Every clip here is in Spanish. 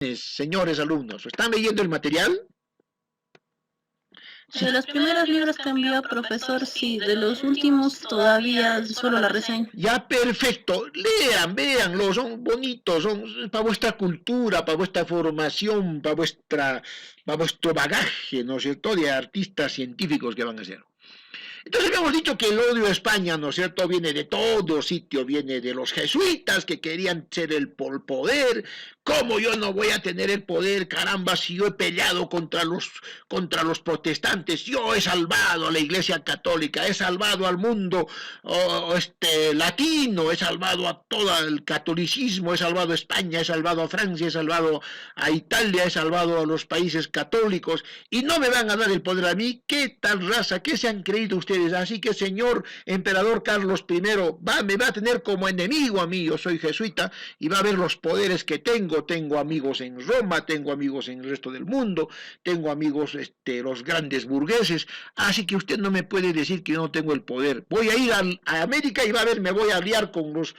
Señores alumnos, ¿están leyendo el material? Sí. De los primeros libros que envió, profesor, sí. De los últimos todavía solo la reseña. Ya, perfecto. Lean, véanlo, son bonitos, son para vuestra cultura, para vuestra formación, para vuestro bagaje, ¿no es cierto?, de artistas científicos que van a ser. Entonces habíamos dicho que el odio a España, ¿no es cierto?, viene de todo sitio, viene de los jesuitas que querían ser el poder. ¿Cómo yo no voy a tener el poder, caramba, si yo he peleado contra los protestantes? Yo he salvado a la Iglesia Católica, he salvado al mundo latino, he salvado a todo el catolicismo, he salvado a España, he salvado a Francia, he salvado a Italia, he salvado a los países católicos, y no me van a dar el poder a mí. ¿Qué tal raza? ¿Qué se han creído ustedes? Así que, señor emperador Carlos I, me va a tener como enemigo a mí. Yo soy jesuita y va a ver los poderes que tengo amigos en Roma, tengo amigos en el resto del mundo, tengo amigos, los grandes burgueses, así que usted no me puede decir que yo no tengo el poder. Voy a ir a América y va a ver, me voy a aliar con los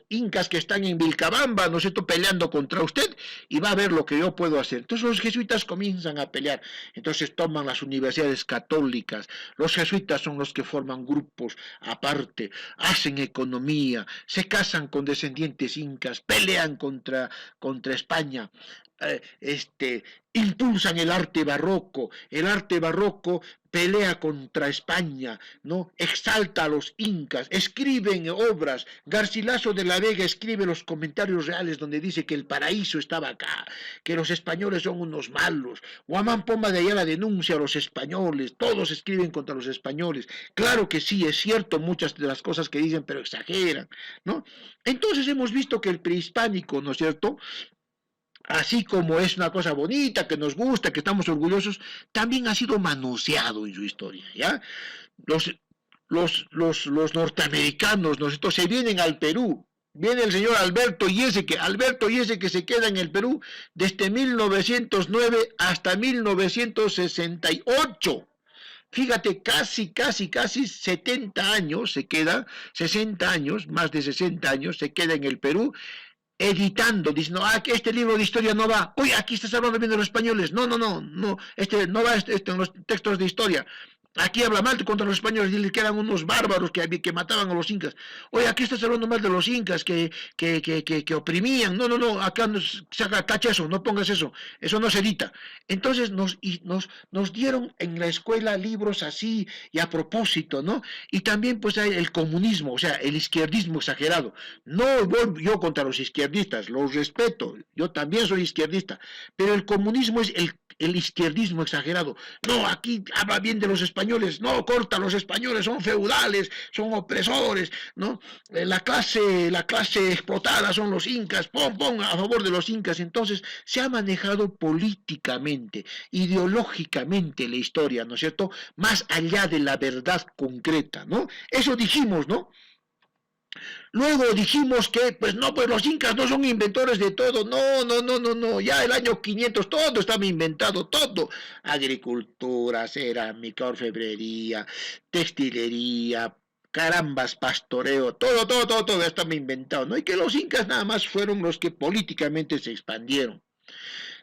incas que están en Vilcabamba, ¿no es cierto?, peleando contra usted, y va a ver lo que yo puedo hacer. Entonces los jesuitas comienzan a pelear, entonces toman las universidades católicas, los jesuitas son los que forman grupos aparte, hacen economía, se casan con descendientes incas, pelean contra España, impulsan el arte barroco pelea contra España, ¿no?, exalta a los incas, escriben obras. Garcilaso de la Vega escribe los comentarios reales donde dice que el paraíso estaba acá, que los españoles son unos malos. Guamán Poma de Ayala denuncia a los españoles, todos escriben contra los españoles. Claro que sí, es cierto muchas de las cosas que dicen, pero exageran, ¿no? Entonces hemos visto que el prehispánico, ¿no es cierto?, así como es una cosa bonita, que nos gusta, que estamos orgullosos, también ha sido manoseado en su historia, ¿ya? Los norteamericanos, ¿no es cierto?, se vienen al Perú. Viene el señor Alberto Yese que se queda en el Perú desde 1909 hasta 1968. Fíjate, casi 70 años se queda, 60 años, más de 60 años, se queda en el Perú, editando, diciendo, que este libro de historia no va. Oye, aquí estás hablando bien de los españoles. No, este no va en los textos de historia. Aquí habla mal contra los españoles, dile que eran unos bárbaros que mataban a los incas. Oye, aquí estás hablando mal de los incas que oprimían. No, acá cacha eso, no pongas eso. Eso no se edita. Entonces nos dieron en la escuela libros así y a propósito, ¿no? Y también pues hay el comunismo, o sea, el izquierdismo exagerado. No voy yo contra los izquierdistas, los respeto, yo también soy izquierdista, pero el comunismo es el izquierdismo exagerado. No, aquí habla bien de los españoles, no, corta, los españoles son feudales, son opresores, ¿no? La clase explotada son los incas, pon a favor de los incas. Entonces se ha manejado políticamente, ideológicamente la historia, ¿no es cierto?, más allá de la verdad concreta, ¿no? Eso dijimos, ¿no? Luego dijimos que, pues los incas no son inventores de todo. No, ya el año 500 todo estaba inventado, todo. Agricultura, cerámica, orfebrería, textilería, carambas, pastoreo, todo estaba inventado, ¿no? Y que los incas nada más fueron los que políticamente se expandieron.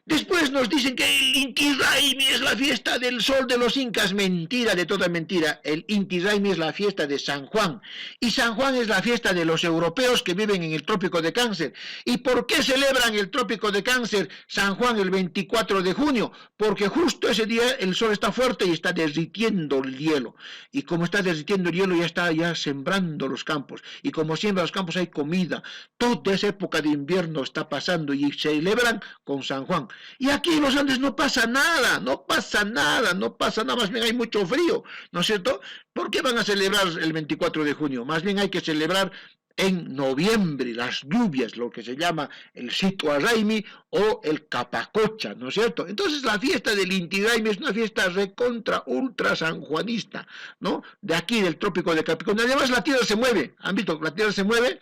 Después nos dicen que el Inti Raymi es la fiesta del sol de los incas. Mentira, de toda mentira. El Inti Raymi es la fiesta de San Juan. Y San Juan es la fiesta de los europeos que viven en el trópico de Cáncer. ¿Y por qué celebran el trópico de Cáncer San Juan el 24 de junio? Porque justo ese día el sol está fuerte y está derritiendo el hielo. Y como está derritiendo el hielo, ya está sembrando los campos. Y como siembra los campos hay comida. Toda esa época de invierno está pasando y celebran con San Juan. Y aquí en los Andes no pasa nada, más bien hay mucho frío, ¿no es cierto? ¿Por qué van a celebrar el 24 de junio? Más bien hay que celebrar en noviembre las lluvias, lo que se llama el Situa Raymi o el Capacocha, ¿no es cierto? Entonces la fiesta del Inti Raymi es una fiesta recontra ultra sanjuanista, ¿no? De aquí del trópico de Capricornio. Además la tierra se mueve, ¿han visto? La tierra se mueve.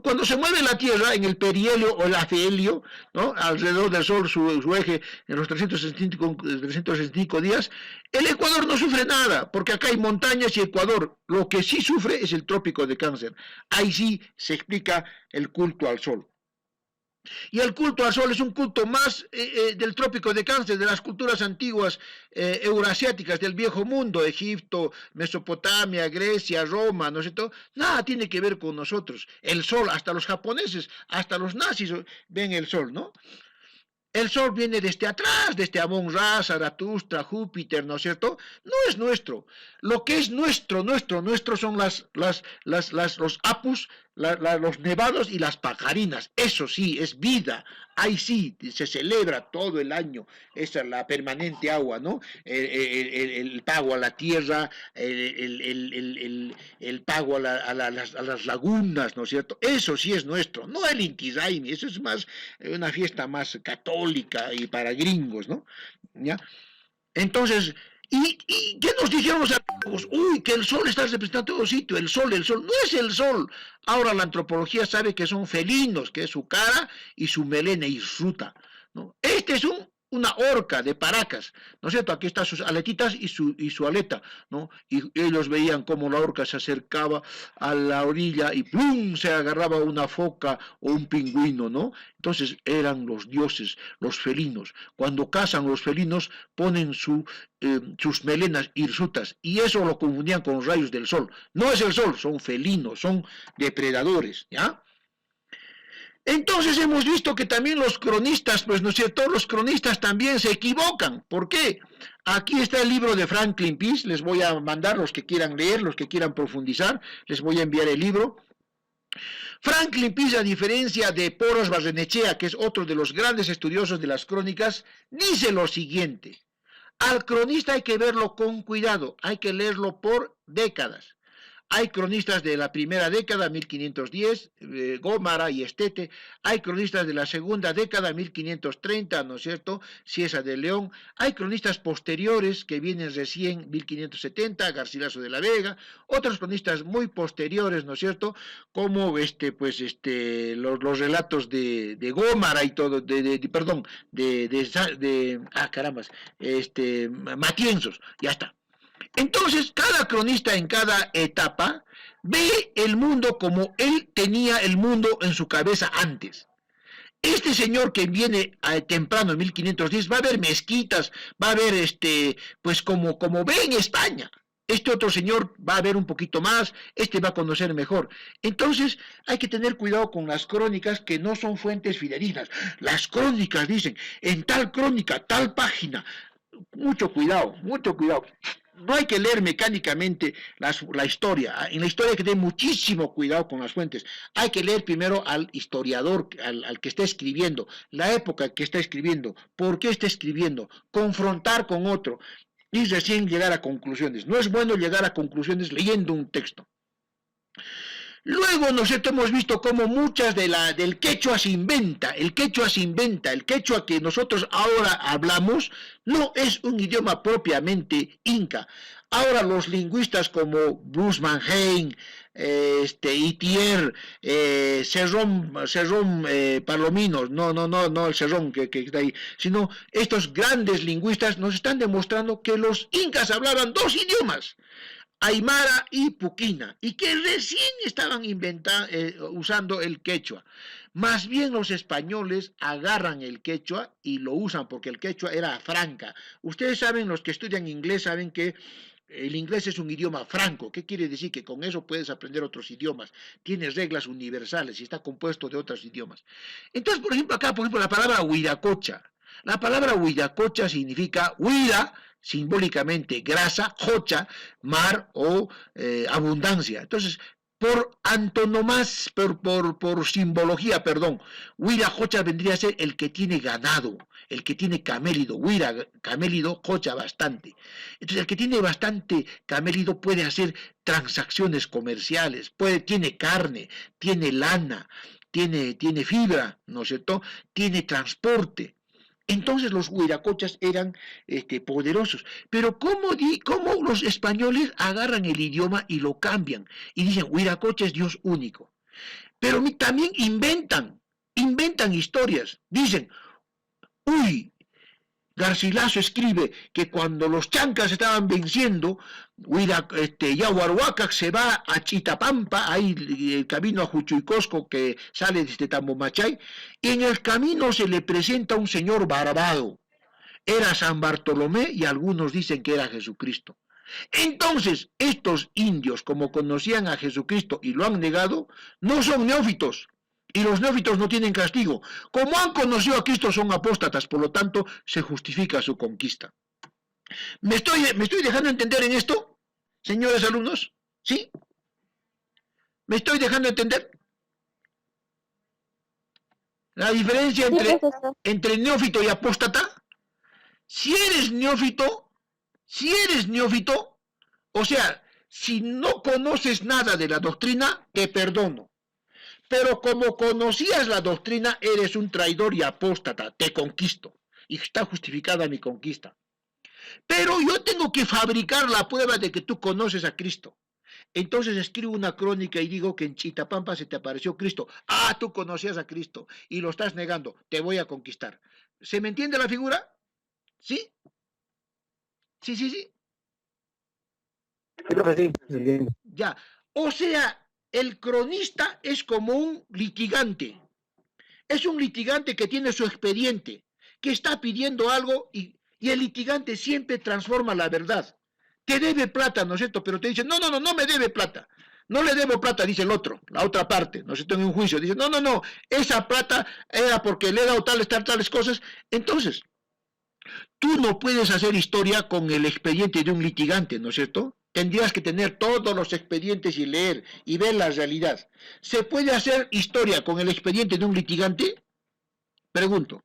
Cuando se mueve la Tierra en el perihelio o el afelio, ¿no?, alrededor del Sol, su eje, en los 365 días, el Ecuador no sufre nada, porque acá hay montañas y Ecuador. Lo que sí sufre es el trópico de Cáncer. Ahí sí se explica el culto al Sol. Y el culto al sol es un culto más del trópico de Cáncer, de las culturas antiguas euroasiáticas del viejo mundo, Egipto, Mesopotamia, Grecia, Roma, ¿no es cierto? Nada tiene que ver con nosotros. El sol, hasta los japoneses, hasta los nazis ven el sol, ¿no? El sol viene desde atrás, desde Amon-Ra, Zaratustra, Júpiter, ¿no es cierto? No es nuestro. Lo que es nuestro son los apus, los nevados y las pajarinas. Eso sí, es vida. Ahí sí, se celebra todo el año. Esa es la permanente agua, ¿no? El pago a la tierra, el pago a las lagunas, ¿no es cierto? Eso sí es nuestro. No el Inti Raymi, eso es más una fiesta más católica y para gringos, ¿no? ¿Ya? Entonces, ¿y qué nos dijeron los antropólogos? Uy, que el sol está representando todo sitio, el sol, no es el sol. Ahora la antropología sabe que son felinos, que es su cara y su melena y fruta, ¿no? Este es una orca de Paracas, ¿no es cierto? Aquí están sus aletitas y su aleta, ¿no? Y ellos veían cómo la orca se acercaba a la orilla y ¡plum! Se agarraba una foca o un pingüino, ¿no? Entonces eran los dioses, los felinos. Cuando cazan los felinos ponen sus melenas hirsutas y eso lo confundían con los rayos del sol. No es el sol, son felinos, son depredadores, ¿ya? Entonces hemos visto que también los cronistas, pues no es cierto, los cronistas también se equivocan. ¿Por qué? Aquí está el libro de Franklin Peace, les voy a mandar los que quieran leer, los que quieran profundizar, les voy a enviar el libro. Franklin Peace, a diferencia de Porras Barrenechea, que es otro de los grandes estudiosos de las crónicas, dice lo siguiente: al cronista hay que verlo con cuidado, hay que leerlo por décadas. Hay cronistas de la primera década, 1510, Gómara y Estete. Hay cronistas de la segunda década, 1530, ¿no es cierto? Cieza de León. Hay cronistas posteriores que vienen recién, 1570, Garcilaso de la Vega. Otros cronistas muy posteriores, ¿no es cierto? Como los relatos de Gómara y todo, Matienzos, ya está. Entonces, cada cronista en cada etapa ve el mundo como él tenía el mundo en su cabeza antes. Este señor que viene temprano en 1510 va a ver mezquitas, va a ver pues como ve en España. Este otro señor va a ver un poquito más, este va a conocer mejor. Entonces hay que tener cuidado con las crónicas que no son fuentes fidedignas. Las crónicas dicen, en tal crónica, tal página. Mucho cuidado, mucho cuidado. No hay que leer mecánicamente la historia. En la historia hay que tener muchísimo cuidado con las fuentes. Hay que leer primero al historiador, al que está escribiendo, la época que está escribiendo, por qué está escribiendo, confrontar con otro y recién llegar a conclusiones. No es bueno llegar a conclusiones leyendo un texto. Luego nosotros hemos visto cómo muchas del quechua se inventa, el quechua que nosotros ahora hablamos no es un idioma propiamente inca. Ahora los lingüistas como Bruce Mannheim, Itier, Cerrón Palomino, no el Cerrón que está ahí, sino estos grandes lingüistas nos están demostrando que los incas hablaban dos idiomas, aymara y puquina, y que recién estaban usando el quechua. Más bien los españoles agarran el quechua y lo usan porque el quechua era franca. Ustedes saben, los que estudian inglés saben que el inglés es un idioma franco. ¿Qué quiere decir? Que con eso puedes aprender otros idiomas. Tiene reglas universales y está compuesto de otros idiomas. Entonces, por ejemplo, acá, la palabra huiracocha. La palabra huiracocha significa huira, simbólicamente grasa, jocha, mar o abundancia. Entonces, por antonomás, por simbología, huiracocha vendría a ser el que tiene ganado, el que tiene camélido. Huira, camélido, jocha, bastante. Entonces, el que tiene bastante camélido puede hacer transacciones comerciales, tiene carne, tiene lana, tiene fibra, ¿no es cierto? Tiene transporte. Entonces los huiracochas eran poderosos. Pero ¿cómo los españoles agarran el idioma y lo cambian? Y dicen, huiracocha es Dios único. Pero también inventan historias. Dicen, uy, Garcilaso escribe que cuando los chancas estaban venciendo, Yahuarhuacac se va a Chitapampa, ahí el camino a Juchuicosco que sale desde Tambomachay, y en el camino se le presenta un señor barbado. Era San Bartolomé y algunos dicen que era Jesucristo. Entonces, estos indios, como conocían a Jesucristo y lo han negado, no son neófitos. Y los neófitos no tienen castigo. Como han conocido a Cristo, son apóstatas, por lo tanto, se justifica su conquista. ¿Me estoy dejando entender en esto, señores alumnos? ¿Sí? ¿Me estoy dejando entender? La diferencia entre neófito y apóstata. Si eres neófito, o sea, si no conoces nada de la doctrina, te perdono. Pero como conocías la doctrina, eres un traidor y apóstata, te conquisto. Y está justificada mi conquista. Pero yo tengo que fabricar la prueba de que tú conoces a Cristo. Entonces escribo una crónica y digo que en Chitapampa se te apareció Cristo. Ah, tú conocías a Cristo y lo estás negando, te voy a conquistar. ¿Se me entiende la figura? ¿Sí? Sí. Sí, profe, sí. Ya. O sea, el cronista es como un litigante. Es un litigante que tiene su expediente, que está pidiendo algo y el litigante siempre transforma la verdad. Te debe plata, ¿no es cierto? Pero te dice, no me debe plata. No le debo plata, dice el otro, la otra parte, ¿no es cierto? En un juicio, dice, no, esa plata era porque le he dado tales cosas. Entonces, tú no puedes hacer historia con el expediente de un litigante, ¿no es cierto? Tendrías que tener todos los expedientes y leer y ver la realidad. ¿Se puede hacer historia con el expediente de un litigante? Pregunto.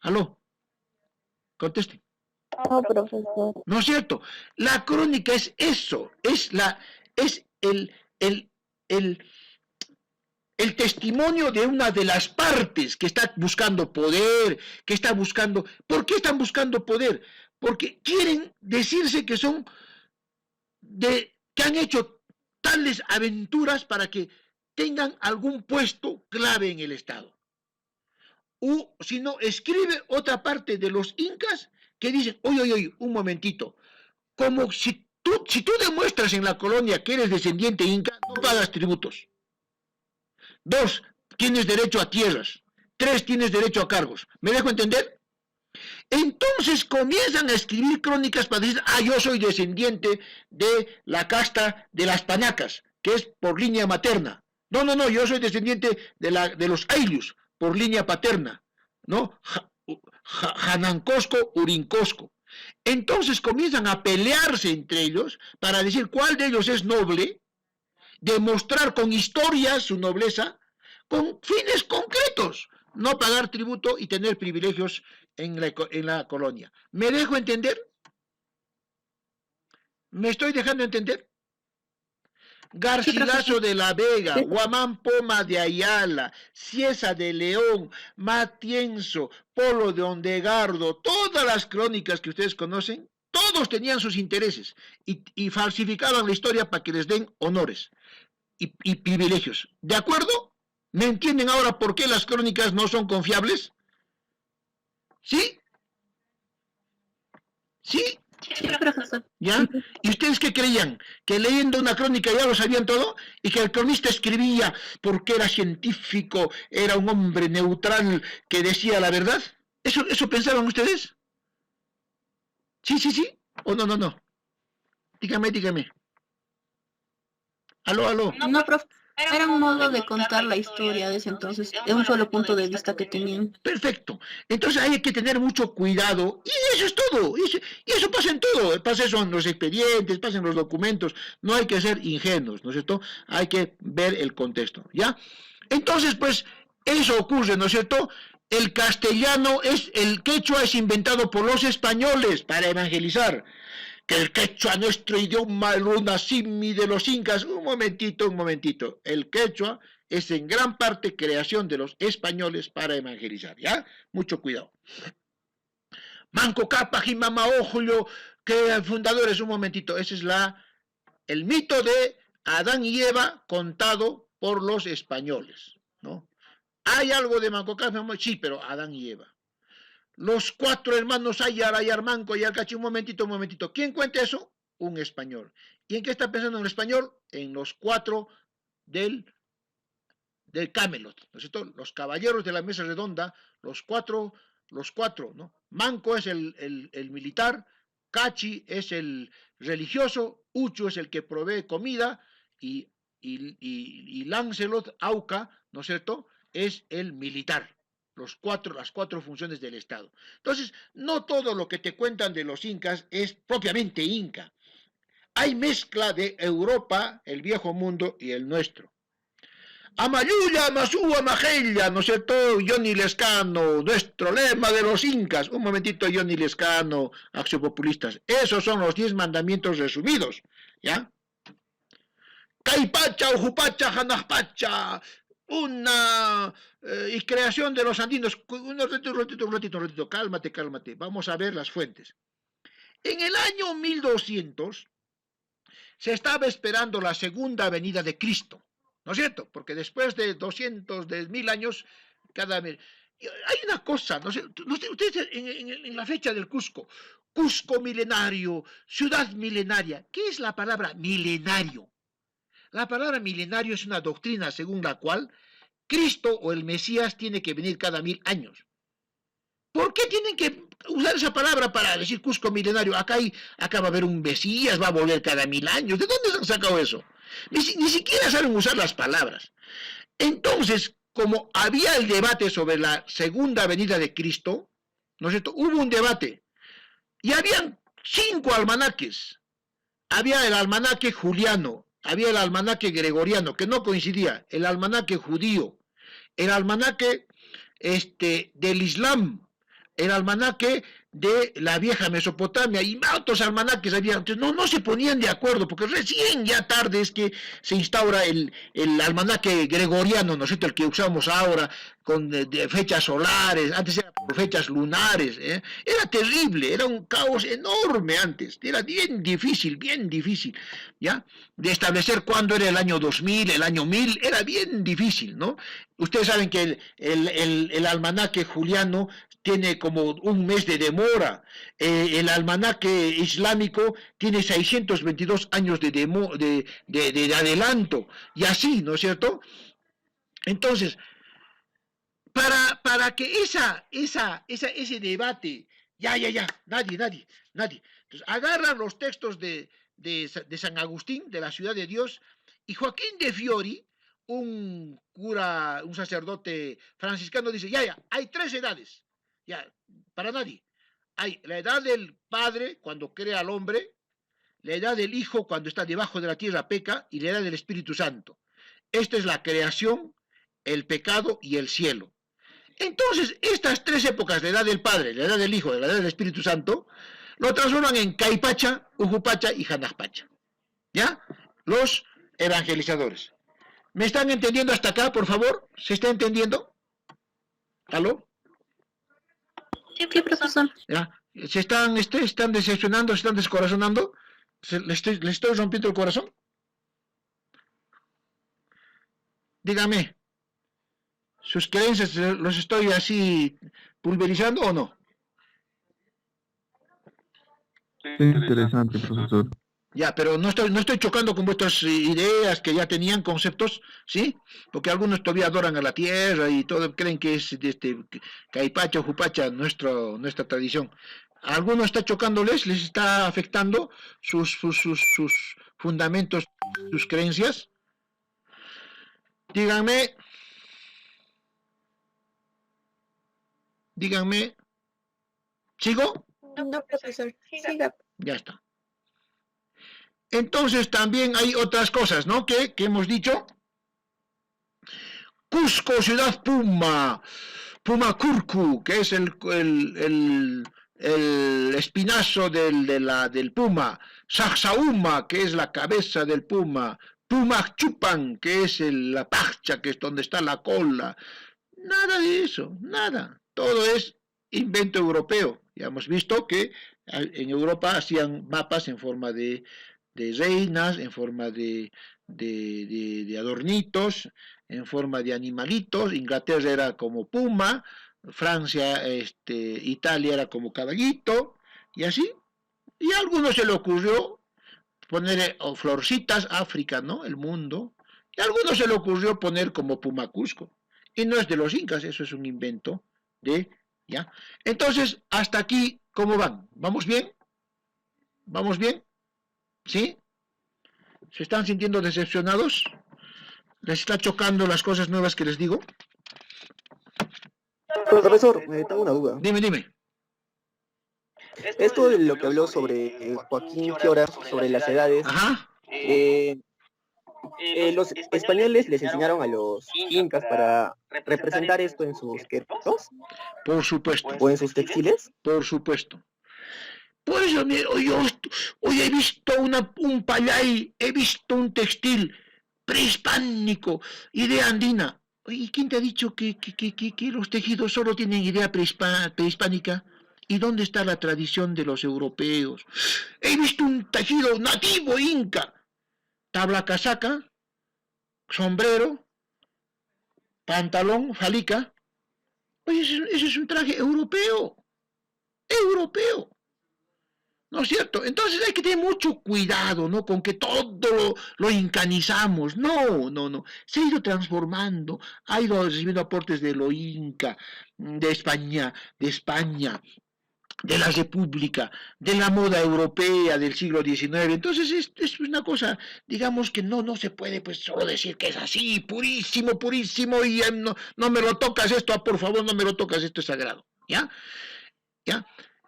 ¿Aló? Conteste. No, profesor. ¿No es cierto? La crónica es eso, es el testimonio de una de las partes que está buscando poder, que está buscando... ¿Por qué están buscando poder? Porque quieren decirse que son que han hecho tales aventuras para que tengan algún puesto clave en el Estado. O si no, escribe otra parte de los incas que dicen, oye, un momentito, como si tú demuestras en la colonia que eres descendiente inca, no pagas tributos. 2, tienes derecho a tierras. 3, tienes derecho a cargos. ¿Me dejo entender? Entonces comienzan a escribir crónicas para decir, yo soy descendiente de la casta de las panacas, que es por línea materna. No, yo soy descendiente de los Ailius, por línea paterna, ¿no? Janancosco, Urincosco. Entonces comienzan a pelearse entre ellos para decir cuál de ellos es noble, demostrar con historias su nobleza, con fines concretos, no pagar tributo y tener privilegios en la colonia. ¿Me dejo entender? ¿Me estoy dejando entender? Garcilaso de la Vega, Guamán Poma de Ayala, Ciesa de León, Matienzo, Polo de Ondegardo, todas las crónicas que ustedes conocen, todos tenían sus intereses y falsificaban la historia para que les den honores y privilegios. ¿De acuerdo? ¿Me entienden ahora por qué las crónicas no son confiables? ¿Sí? ¿Sí? Sí, profesor. ¿Ya? ¿Y ustedes qué creían? ¿Que leyendo una crónica ya lo sabían todo? ¿Y que el cronista escribía porque era científico, era un hombre neutral que decía la verdad? ¿Eso pensaban ustedes? ¿Sí? ¿O no? Dígame. ¿Aló? No, profe. Era un modo de contar la historia de ese entonces, de un solo punto de vista que tenían. Perfecto. Entonces hay que tener mucho cuidado. Y eso es todo. Y eso pasa en todo. Pasa eso en los expedientes, pasa en los documentos. No hay que ser ingenuos, ¿no es cierto? Hay que ver el contexto, ¿ya? Entonces, pues, eso ocurre, ¿no es cierto? El quechua es inventado por los españoles para evangelizar. Que el quechua, nuestro idioma, el runasimi de los incas. Un momentito. El quechua es en gran parte creación de los españoles para evangelizar, ¿ya? Mucho cuidado. Manco Cápac y Mama Ojulio, que fundadores, un momentito. Ese es el mito de Adán y Eva contado por los españoles, ¿no? ¿Hay algo de Manco Cápac? Sí, pero Adán y Eva. Los 4 hermanos Ayar, Ayarmanco y Alcachi, un momentito. ¿Quién cuenta eso? Un español. ¿Y en qué está pensando en el español? En los 4 del Camelot, ¿no es cierto? Los caballeros de la mesa redonda, los cuatro, ¿no? Manco es el militar, Cachi es el religioso, Uchu es el que provee comida y Lancelot, Auca, ¿no es cierto?, es el militar. Las 4 funciones del Estado. Entonces, no todo lo que te cuentan de los incas es propiamente inca. Hay mezcla de Europa, el viejo mundo y el nuestro. Amayuya, Masúa, Majella, ¿no es cierto? Johnny Lescano, nuestro lema de los incas. Un momentito, Johnny Lescano, axiopopulistas. Esos son los 10 mandamientos resumidos, ¿ya? Caipacha, Ujupacha, Janaspacha, y creación de los andinos. Un ratito, cálmate. Vamos a ver las fuentes. En el año 1200 se estaba esperando la segunda venida de Cristo. ¿No es cierto? Porque después de 1000 años, hay una cosa, no sé, ustedes en la fecha del Cusco milenario, ciudad milenaria, ¿qué es la palabra milenario? La palabra milenario es una doctrina según la cual Cristo o el Mesías tiene que venir cada 1000 años. ¿Por qué tienen que usar esa palabra para decir Cusco milenario? Acá va a haber un Mesías, va a volver cada 1000 años. ¿De dónde se han sacado eso? Ni siquiera saben usar las palabras. Entonces, como había el debate sobre la segunda venida de Cristo, ¿no es cierto? Hubo un debate. Y habían 5 almanaques. Había el almanaque juliano, había el almanaque gregoriano, que no coincidía, el almanaque judío, el almanaque del Islam, el almanaque de la vieja Mesopotamia, y otros almanaques había. Entonces no se ponían de acuerdo, porque recién ya tarde es que se instaura el almanaque gregoriano, ¿no es cierto?, el que usamos ahora, con de fechas solares, antes era por fechas lunares, era terrible, era un caos enorme antes, era bien difícil, ¿ya?, de establecer cuándo era el año 2000, el año 1000, era bien difícil, ¿no? Ustedes saben que el almanaque juliano tiene como un mes de demora, el almanaque islámico tiene 622 años de adelanto, y así, ¿no es cierto? Entonces, para que ese debate, nadie. Entonces, agarran los textos de San Agustín, de la Ciudad de Dios, y Joaquín de Fiori, un cura, un sacerdote franciscano, dice, hay 3 edades. Ya, para nadie. Hay la edad del Padre cuando crea al hombre, la edad del Hijo cuando está debajo de la tierra peca, y la edad del Espíritu Santo. Esta es la creación, el pecado y el cielo. Entonces, estas 3 épocas, la edad del Padre, la edad del Hijo, la edad del Espíritu Santo, lo transforman en Caipacha, Ujupacha y Janaspacha. ¿Ya? Los evangelizadores. ¿Me están entendiendo hasta acá, por favor? ¿Se está entendiendo? ¿Aló? Sí, profesor. ¿Ya? ¿Se están decepcionando, se están descorazonando? ¿Les estoy rompiendo el corazón? Dígame, ¿sus creencias los estoy así pulverizando o no? Interesante, profesor. Ya, pero no estoy chocando con vuestras ideas que ya tenían, conceptos, ¿sí? Porque algunos todavía adoran a la tierra y todo creen que es Caipacha o Jupacha nuestra tradición. ¿A alguno está chocándoles? ¿Les está afectando sus fundamentos, sus creencias? Díganme. ¿Sigo? No, profesor. Siga. Ya está. Entonces también hay otras cosas, ¿no? Que hemos dicho. Cusco, ciudad Puma, Pumacurcu, que es el espinazo del puma, Sacsayhuama, que es la cabeza del puma, Pumachupan, que es la pacha, que es donde está la cola. Nada de eso, nada. Todo es invento europeo. Ya hemos visto que en Europa hacían mapas en forma de reinas, en forma de de adornitos, en forma de animalitos. Inglaterra era como puma, Francia, Italia era como caballito, y así. Y a algunos se le ocurrió poner florcitas, África, ¿no? El mundo. Y a algunos se le ocurrió poner como Puma Cusco. Y no es de los incas, eso es un invento ¿ya? Entonces, hasta aquí, ¿cómo van? ¿Vamos bien? ¿Vamos bien? ¿Sí? ¿Se están sintiendo decepcionados? ¿Les está chocando las cosas nuevas que les digo? Profesor, tengo una duda. Dime. Esto de lo que habló sobre Joaquín Fiora, sobre las edades, Ajá. los españoles les enseñaron a los incas para representar esto en sus quetos Por supuesto. o en sus textiles. Por supuesto. Por eso, hoy he visto un payay, he visto un textil prehispánico, idea andina. Oye, ¿quién te ha dicho que los tejidos solo tienen idea prehispánica? ¿Y dónde está la tradición de los europeos? He visto un tejido nativo inca. Tabla casaca, sombrero, pantalón, falica. Oye, ese es un traje europeo. Europeo. ¿No es cierto? Entonces hay que tener mucho cuidado, ¿no? Con que todo lo incanizamos. No. Se ha ido transformando, ha ido recibiendo aportes de lo inca, de España, de la República, de la moda europea del siglo XIX. Entonces es una cosa, digamos que no se puede pues solo decir que es así, purísimo, y no me lo tocas esto, por favor, no me lo tocas, esto es sagrado. ¿Ya?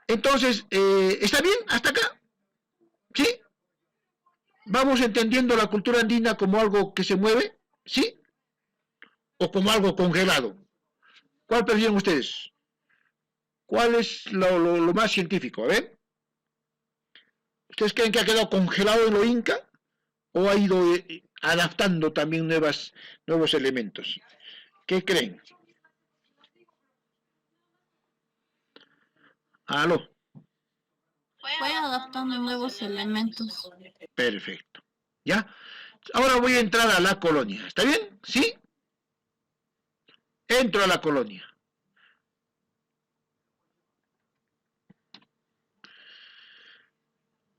Entonces, ¿está bien hasta acá? ¿Sí? ¿Vamos entendiendo la cultura andina como algo que se mueve? ¿Sí? ¿O como algo congelado? ¿Cuál prefieren ustedes? ¿Cuál es lo más científico? A ver. ¿Ustedes creen que ha quedado congelado en lo inca? ¿O ha ido adaptando también nuevos elementos? ¿Qué creen? ¿Aló? Fue adaptando nuevos elementos. Perfecto. ¿Ya? Ahora voy a entrar a la colonia. ¿Está bien? ¿Sí? Entro a la colonia.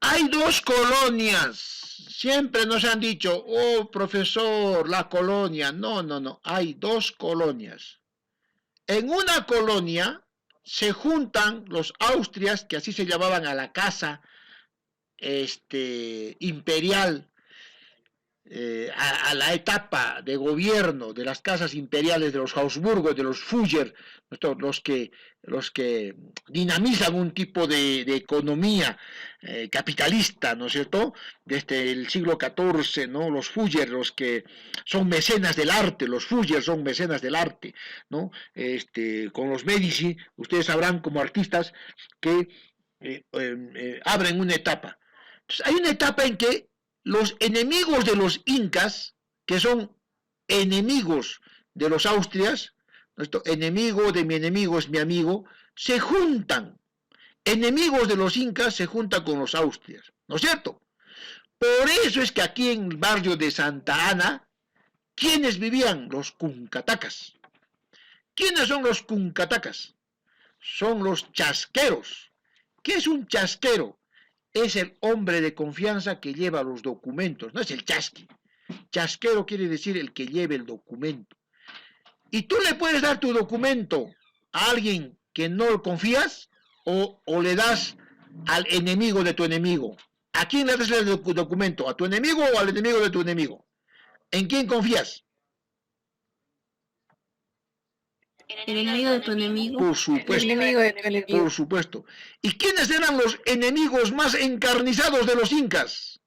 Hay dos colonias. Siempre nos han dicho, oh, profesor, la colonia. No. Hay dos colonias. En una colonia se juntan los austrias, que así se llamaban a la casa imperial, a la etapa de gobierno de las casas imperiales de los Habsburgo, de los Fugger, los que dinamizan un tipo de economía capitalista, ¿no es cierto?, desde el siglo XIV, ¿no?, los Fugger, los que son mecenas del arte, los Fugger son mecenas del arte, ¿no?, con los Medici, ustedes sabrán como artistas que abren una etapa. Entonces, hay una etapa en que los enemigos de los incas, que son enemigos de los austrias, nuestro enemigo de mi enemigo es mi amigo, se juntan. Enemigos de los incas se juntan con los austrias, ¿no es cierto? Por eso es que aquí en el barrio de Santa Ana, ¿quiénes vivían? Los cuncatacas. ¿Quiénes son los cuncatacas? Son los chasqueros. ¿Qué es un chasquero? Es el hombre de confianza que lleva los documentos, no es el chasqui. Chasquero quiere decir el que lleve el documento. Y tú le puedes dar tu documento a alguien que no confías o le das al enemigo de tu enemigo. ¿A quién le das el documento? ¿A tu enemigo o al enemigo de tu enemigo? ¿En quién confías? El enemigo de tu enemigo. Por supuesto. El enemigo de tu enemigo. Por supuesto. ¿Y quiénes eran los enemigos más encarnizados de los incas?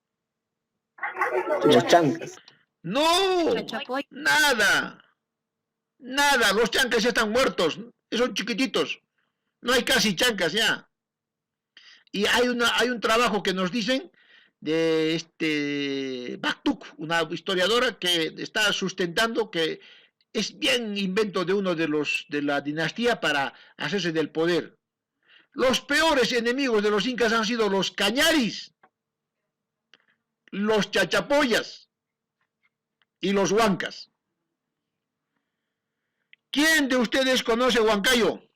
Los chancas. No, Chachapoy. nada, los chancas ya están muertos, son chiquititos, no hay casi chancas ya. Y hay un trabajo que nos dicen de Baktuk, una historiadora que está sustentando que es bien invento de uno de la dinastía para hacerse del poder. Los peores enemigos de los incas han sido los cañaris, los chachapoyas, y los huancas. ¿Quién de ustedes conoce Huancayo?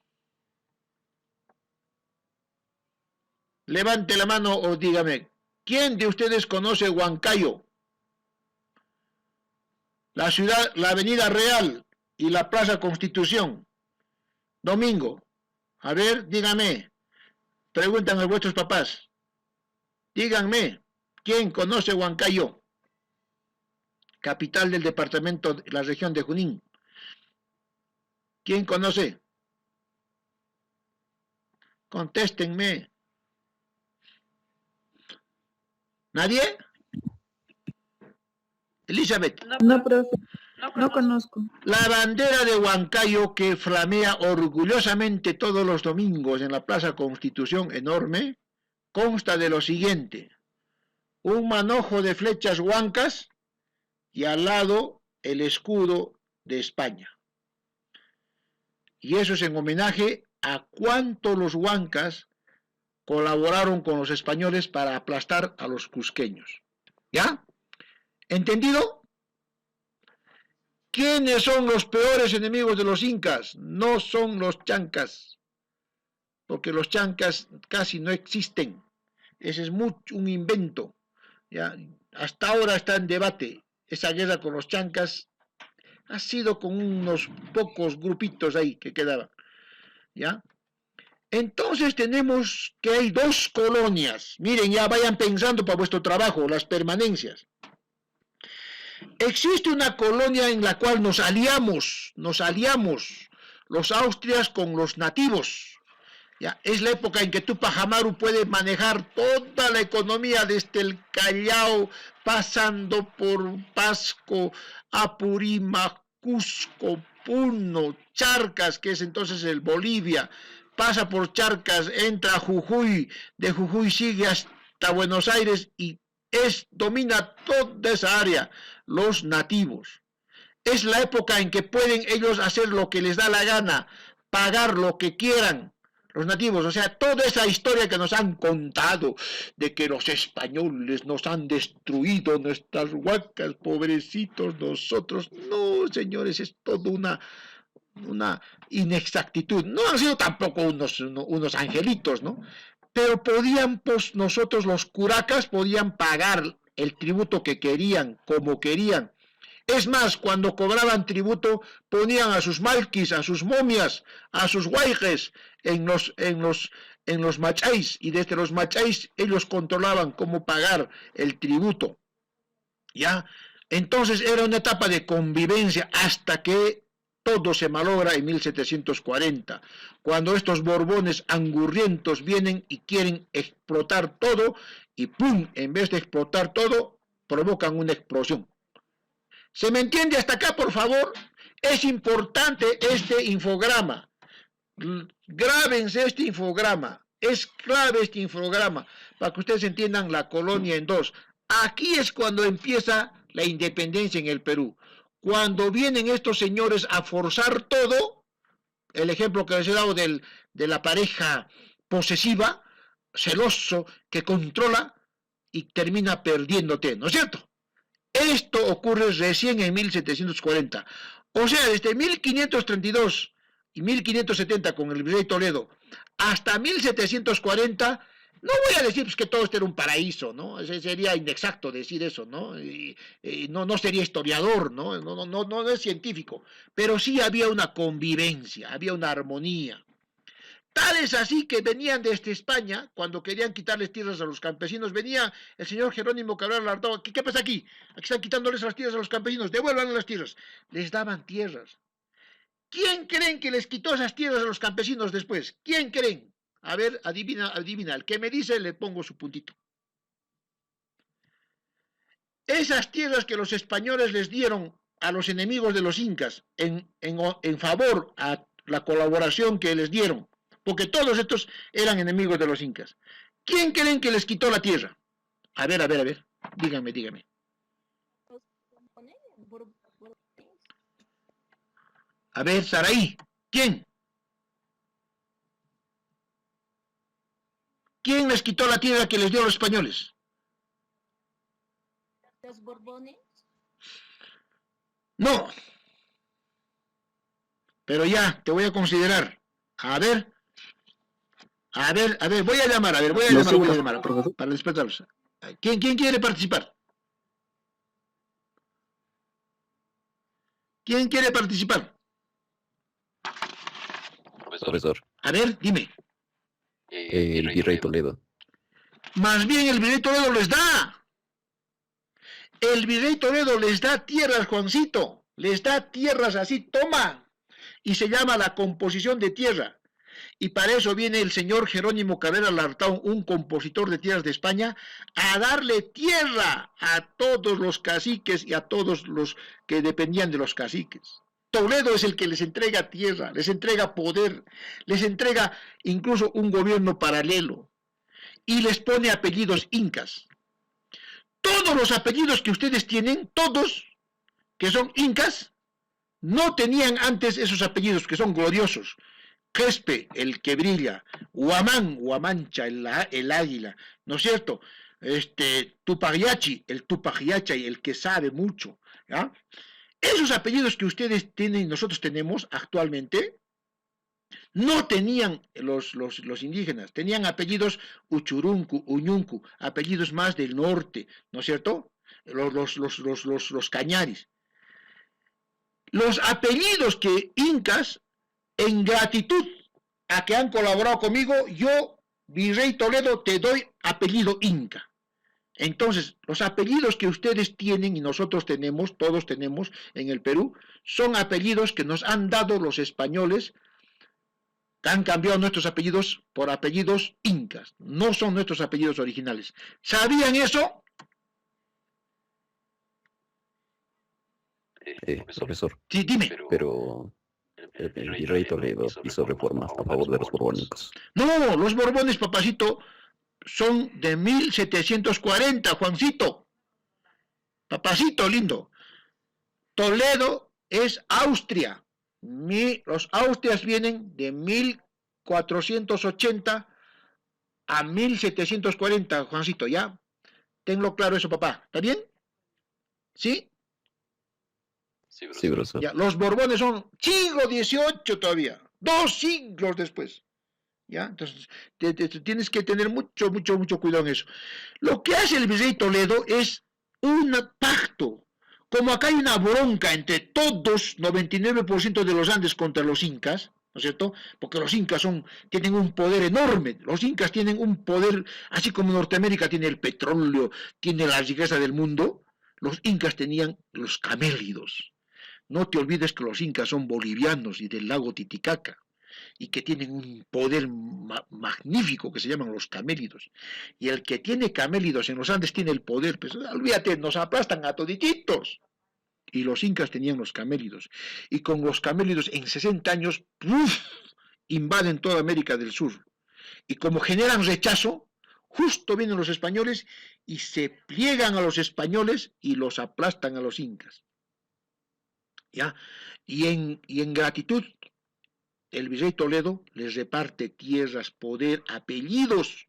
Levante la mano o dígame, ¿quién de ustedes conoce Huancayo? La ciudad, la Avenida Real y la Plaza Constitución. Domingo. A ver, díganme. Preguntan a vuestros papás. Díganme, ¿quién conoce Huancayo? Capital del departamento de la región de Junín. ¿Quién conoce? Contéstenme. ¿Nadie? Elizabeth. No, profe. No conozco. La bandera de Huancayo que flamea orgullosamente todos los domingos en la Plaza Constitución enorme, consta de lo siguiente: un manojo de flechas huancas y al lado el escudo de España. Y eso es en homenaje a cuánto los huancas colaboraron con los españoles para aplastar a los cusqueños. ¿Ya? ¿Entendido? ¿Quiénes son los peores enemigos de los incas? No son los chancas, porque los chancas casi no existen. Ese es un invento. ¿Ya? Hasta ahora está en debate. Esa guerra con los chancas ha sido con unos pocos grupitos ahí que quedaban. ¿Ya? Entonces tenemos que hay dos colonias. Miren, ya vayan pensando para vuestro trabajo, las permanencias. Existe una colonia en la cual nos aliamos los austrias con los nativos. ¿Ya? Es la época en que Tupac Amaru puede manejar toda la economía desde el Callao, pasando por Pasco, Apurímac, Cusco, Puno, Charcas, que es entonces el Bolivia, pasa por Charcas, entra a Jujuy, de Jujuy sigue hasta Buenos Aires y domina toda esa área, los nativos. Es la época en que pueden ellos hacer lo que les da la gana, pagar lo que quieran, los nativos. O sea, toda esa historia que nos han contado de que los españoles nos han destruido nuestras huacas, pobrecitos nosotros. No, señores, es toda una inexactitud. No han sido tampoco unos angelitos, ¿no? Pero podían, pues nosotros los curacas podían pagar el tributo que querían, como querían. Es más, cuando cobraban tributo, ponían a sus malquis, a sus momias, a sus guayjes en los macháis, y desde los macháis ellos controlaban cómo pagar el tributo. ¿Ya? Entonces era una etapa de convivencia hasta que todo se malogra en 1740, cuando estos borbones angurrientos vienen y quieren explotar todo, y ¡pum!, en vez de explotar todo, provocan una explosión. ¿Se me entiende hasta acá, por favor? Es importante este infograma. Grábense este infograma. Es clave este infograma para que ustedes entiendan la colonia en dos. Aquí es cuando empieza la independencia en el Perú. Cuando vienen estos señores a forzar todo, el ejemplo que les he dado de la pareja posesiva, celoso, que controla y termina perdiéndote, ¿no es cierto? Esto ocurre recién en 1740. O sea, desde 1532 y 1570 con el virrey Toledo hasta 1740, no voy a decir pues, que todo esto era un paraíso, ¿no? Sería inexacto decir eso, ¿no? No sería historiador, ¿no? No es científico, pero sí había una convivencia, había una armonía. Tal es así que venían desde España, cuando querían quitarles tierras a los campesinos, venía el señor Jerónimo Cabral Lardoa. ¿Qué pasa aquí? Aquí están quitándoles las tierras a los campesinos, devuelvan las tierras. Les daban tierras. ¿Quién creen que les quitó esas tierras a los campesinos después? ¿Quién creen? A ver, adivina. El que me dice, le pongo su puntito. Esas tierras que los españoles les dieron a los enemigos de los incas en favor a la colaboración que les dieron, porque todos estos eran enemigos de los incas. ¿Quién creen que les quitó la tierra? A ver. Díganme. A ver, Saraí, ¿quién? ¿Quién les quitó la tierra que les dio a los españoles? Los Borbones. No. Pero ya, te voy a considerar. A ver, voy a llamar, voy a llamar, profesor. para despertarlos. ¿Quién quiere participar? ¿Quién quiere participar? Profesor, A ver, dime. el virrey Toledo. Más bien el virrey Toledo les da. El virrey Toledo les da tierras, Juancito. Les da tierras así, toma. Y se llama la composición de tierra. Y para eso viene el señor Jerónimo Carrera Lartaun, un compositor de tierras de España, a darle tierra a todos los caciques y a todos los que dependían de los caciques. Toledo es el que les entrega tierra, les entrega poder, les entrega incluso un gobierno paralelo y les pone apellidos incas. Todos los apellidos que ustedes tienen, todos que son incas, no tenían antes esos apellidos que son gloriosos. Crespe, el que brilla, Huamán, Huamancha, el águila, ¿no es cierto? Tupayachi, el Tupayachi, el que sabe mucho, ¿ya? Esos apellidos que ustedes tienen y nosotros tenemos actualmente, no tenían los indígenas, tenían apellidos Uchuruncu, Uñuncu, apellidos más del norte, ¿no es cierto? Los cañaris. Los apellidos que incas, en gratitud a que han colaborado conmigo, yo, virrey Toledo, te doy apellido inca. Entonces, los apellidos que ustedes tienen y nosotros tenemos, todos tenemos en el Perú, son apellidos que nos han dado los españoles, que han cambiado nuestros apellidos por apellidos incas. No son nuestros apellidos originales. ¿Sabían eso? Profesor, Sí, dime. pero el virrey Toledo hizo reformas a favor de los borbónicos. No, los Borbones, papacito, son de 1740, Juancito. Papacito lindo. Toledo es Austria. Los Austrias vienen de 1480 a 1740, Juancito, ¿ya? Tenlo claro eso, papá. ¿Está bien? ¿Sí? Sí, profesor. Ya, los Borbones son siglo XVIII todavía. 2 siglos después. ¿Ya? Entonces, tienes que tener mucho cuidado en eso. Lo que hace el virrey Toledo es un pacto. Como acá hay una bronca entre todos, 99% de los Andes contra los incas, ¿no es cierto? Porque los incas tienen un poder enorme. Los incas tienen un poder, así como Norteamérica tiene el petróleo, tiene la riqueza del mundo, los incas tenían los camélidos. No te olvides que los incas son bolivianos y del lago Titicaca, y que tienen un poder magnífico que se llaman los camélidos. Y el que tiene camélidos en los Andes tiene el poder, pues olvídate, nos aplastan a todititos. Y los incas tenían los camélidos. Y con los camélidos en 60 años, ¡puf!, invaden toda América del Sur. Y como generan rechazo, justo vienen los españoles y se pliegan a los españoles y los aplastan a los incas. ¿Ya? Y en gratitud, el virrey Toledo les reparte tierras, poder, apellidos,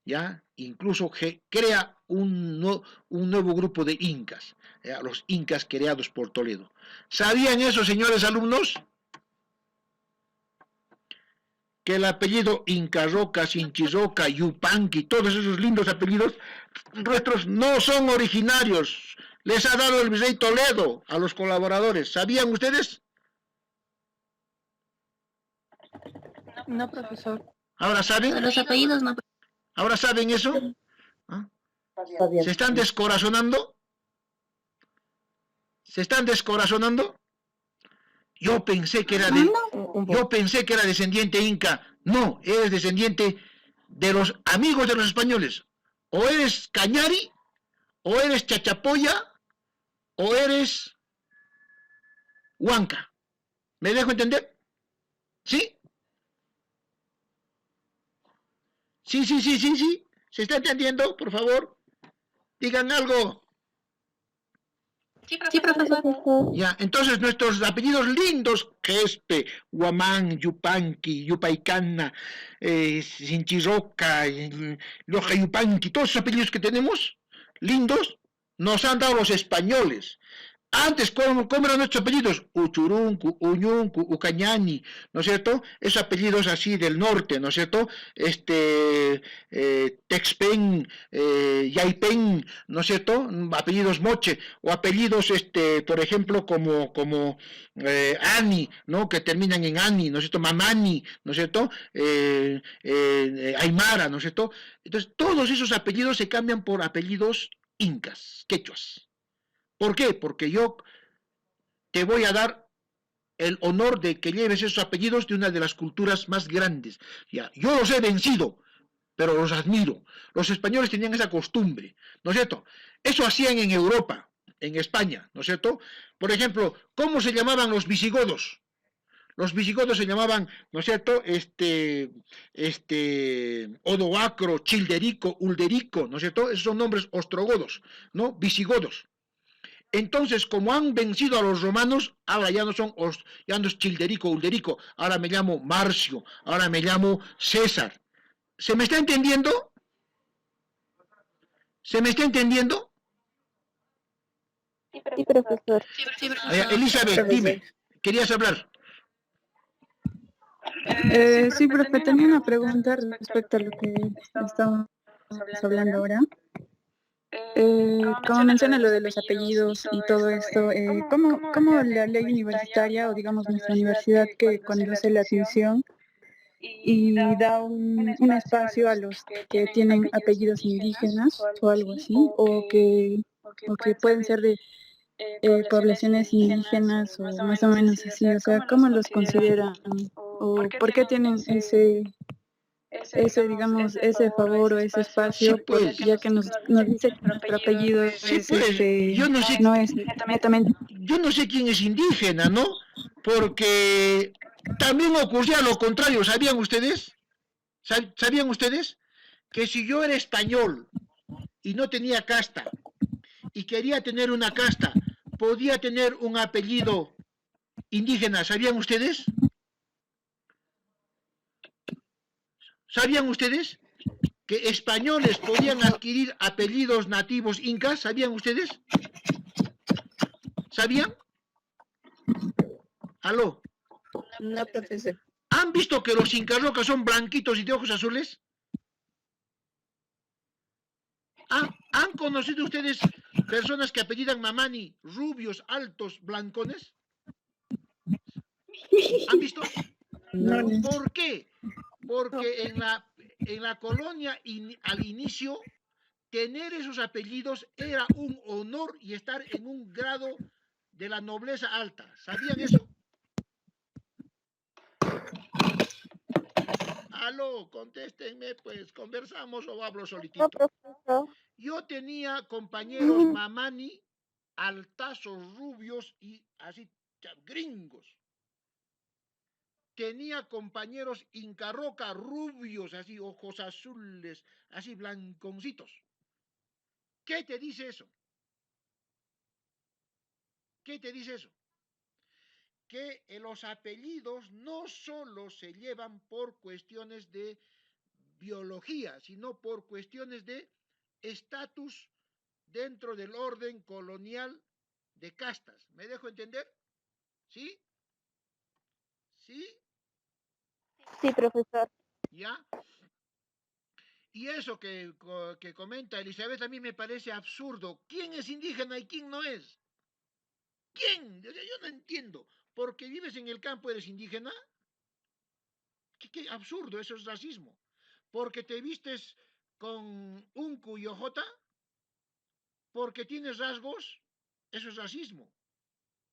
¿ya? Incluso crea un nuevo grupo de incas, ¿ya? Los incas creados por Toledo. ¿Sabían eso, señores alumnos? Que el apellido Inca Roca, Sinchirroca, Yupanqui, todos esos lindos apellidos nuestros no son originarios. Les ha dado el virrey Toledo a los colaboradores. ¿Sabían ustedes? No, profesor. ¿Ahora saben? Los apellidos no. ¿Ahora saben eso? ¿Ah? ¿Se están descorazonando? ¿Se están descorazonando? Yo pensé que era descendiente inca. No, eres descendiente de los amigos de los españoles. O eres cañari, o eres chachapoya, o eres huanca. ¿Me dejo entender? ¿Sí? Sí. ¿Se está entendiendo? Por favor, digan algo. Sí, profesor. Ya, entonces nuestros apellidos lindos, Crespe, Huamán, Yupanqui, Yupaicana, Sinchirroca, Loja Yupanqui, todos esos apellidos que tenemos, lindos, nos han dado los españoles. Antes, ¿cómo eran nuestros apellidos? Uchuruncu, Uñuncu, Ucañani, ¿no es cierto? Esos apellidos así del norte, ¿no es cierto? Texpen, Yaipen, ¿no es cierto? Apellidos moche, o apellidos, por ejemplo, como Ani, ¿no? Que terminan en Ani, ¿no es cierto? Mamani, ¿no es cierto? Aymara, ¿no es cierto? Entonces, todos esos apellidos se cambian por apellidos incas, quechuas. ¿Por qué? Porque yo te voy a dar el honor de que lleves esos apellidos de una de las culturas más grandes. Ya, yo los he vencido, pero los admiro. Los españoles tenían esa costumbre, ¿no es cierto? Eso hacían en Europa, en España, ¿no es cierto? Por ejemplo, ¿cómo se llamaban los visigodos? Los visigodos se llamaban, ¿no es cierto? Odoacro, Childerico, Ulderico, ¿no es cierto? Esos son nombres ostrogodos, ¿no? Visigodos. Entonces, como han vencido a los romanos, ahora ya no es Childerico, Ulderico, ahora me llamo Marcio, ahora me llamo César. ¿Se me está entendiendo? ¿Se me está entendiendo? Sí, profesor. Elizabeth, dime, ¿querías hablar? Sí, profe, tenía una pregunta respecto a lo que estamos hablando ahora. Como menciona lo de los apellidos y todo esto, ¿cómo la ley universitaria o digamos nuestra universidad que cuando hace la admisión y da un espacio a los que tienen apellidos indígenas o algo así, o que pueden ser de poblaciones indígenas o más o menos así, o sea, ¿cómo los consideran o por qué tienen digamos, ese favor o ese espacio, Sí, pues. ya que nos dice que nuestro apellido Sí, es, pues, yo no sé, no es netamente... yo no sé quién es indígena, ¿no? Porque también ocurría lo contrario, ¿sabían ustedes? ¿Sabían ustedes? Que si yo era español y no tenía casta y quería tener una casta, podía tener un apellido indígena, ¿sabían ustedes? ¿Sabían ustedes que españoles podían adquirir apellidos nativos incas? ¿Sabían ustedes? ¿Sabían? ¿Aló? No, profesor. ¿Han visto que los incas rocas son blanquitos y de ojos azules? ¿Han conocido ustedes personas que apellidan Mamani, rubios, altos, blancones? ¿Han visto? No, ¿Por qué? Porque en la colonia al inicio, tener esos apellidos era un honor y estar en un grado de la nobleza alta. ¿Sabían eso? Aló, contéstenme, pues, ¿conversamos o hablo solitito? Yo tenía compañeros Mamani, altazos, rubios y así, gringos. Tenía compañeros Incarroca, rubios, así, ojos azules, así, blanconcitos. ¿Qué te dice eso? ¿Qué te dice eso? Que los apellidos no solo se llevan por cuestiones de biología, sino por cuestiones de estatus dentro del orden colonial de castas. ¿Me dejo entender? ¿Sí? ¿Sí? Sí, profesor. ¿Ya? Y eso que comenta Elizabeth a mí me parece absurdo. ¿Quién es indígena y quién no es? ¿Quién? Yo no entiendo. ¿Porque vives en el campo eres indígena? ¿Qué absurdo? Eso es racismo. ¿Porque te vistes con un cuyojota? ¿Porque tienes rasgos? Eso es racismo.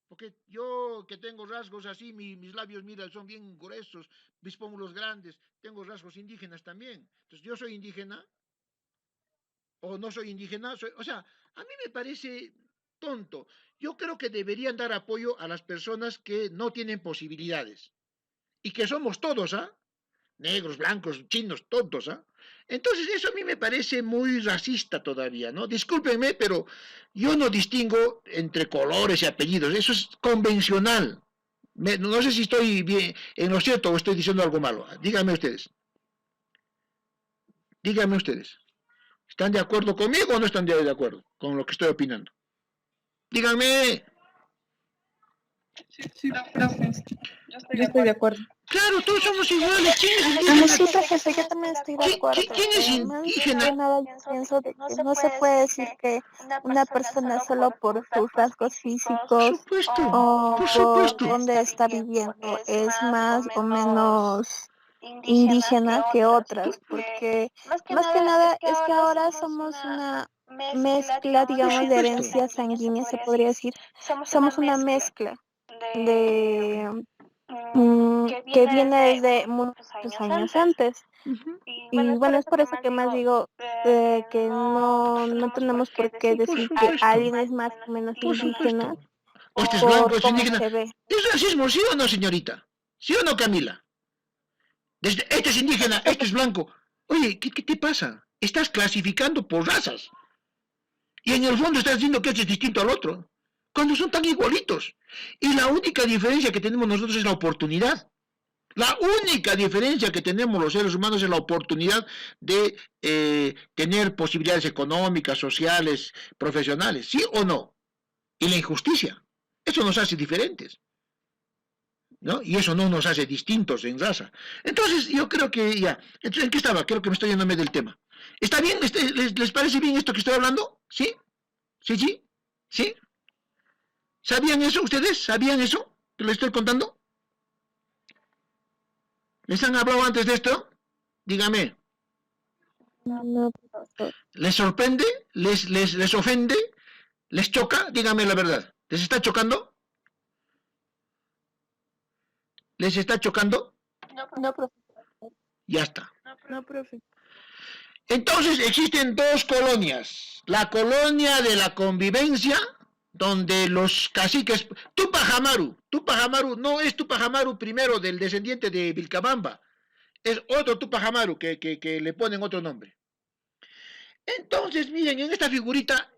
Porque yo que tengo rasgos así, mis labios, mira, son bien gruesos, mis pómulos grandes, tengo rasgos indígenas también. Entonces, ¿yo soy indígena? ¿O no soy indígena? O sea, a mí me parece tonto. Yo creo que deberían dar apoyo a las personas que no tienen posibilidades. Y que somos todos, ¿ah? Negros, blancos, chinos, todos, ¿ah? Entonces eso a mí me parece muy racista todavía, ¿no? Discúlpenme, pero yo no distingo entre colores y apellidos, eso es convencional. No sé si estoy bien en lo cierto o estoy diciendo algo malo. Díganme ustedes. Díganme ustedes. ¿Están de acuerdo conmigo o no están de acuerdo con lo que estoy opinando? Díganme. Sí, profe. Yo estoy de acuerdo. Claro, todos somos iguales. ¿Quién es Bueno, indígena? sí, profesor, yo también estoy de acuerdo. ¿Quién es Más que indígena? nada, yo pienso de que no se puede decir que una persona solo por sus rasgos Por físicos supuesto, o por por supuesto. dónde está viviendo es más o menos indígena que otras, porque más que nada es que ahora somos una mezcla, Por digamos, de supuesto. herencia sanguínea, se podría decir. Somos una mezcla de que viene desde muchos años antes. Ujú. Y bueno, es por eso que más digo que no tenemos por qué Por decir que supuesto. alguien es más o menos Por indígena supuesto. O este es blanco, por este es cómo indígena. se ve. ¿Es racismo, sí o no, señorita? ¿Sí o no, Camila? Este es indígena, este es blanco. Oye, ¿qué te pasa? Estás clasificando por razas. Y en el fondo estás diciendo que este es distinto al otro. Cuando son tan igualitos. Y la única diferencia que tenemos nosotros es la oportunidad. La única diferencia que tenemos los seres humanos es la oportunidad de tener posibilidades económicas, sociales, profesionales. ¿Sí o no? Y la injusticia. Eso nos hace diferentes, ¿no? Y eso no nos hace distintos en raza. Entonces, yo creo que ya. Entonces, ¿en qué estaba? Creo que me estoy yéndome del tema. ¿Está bien? ¿Les parece bien esto que estoy hablando? ¿Sí? ¿Sí, sí? ¿Sí? ¿Sabían eso ustedes? ¿Sabían eso que les estoy contando? ¿Les han hablado antes de esto? Dígame. No, profesor. ¿Les sorprende? ¿Les ofende? ¿Les choca? Dígame la verdad. ¿Les está chocando? ¿Les está chocando? No, profesor. Ya está. No, profe. Entonces existen dos colonias. La colonia de la convivencia, donde los caciques... Tupac Amaru no es Tupac Amaru primero del descendiente de Vilcabamba. Es otro Tupac Amaru que le ponen otro nombre. Entonces, miren, en esta figurita,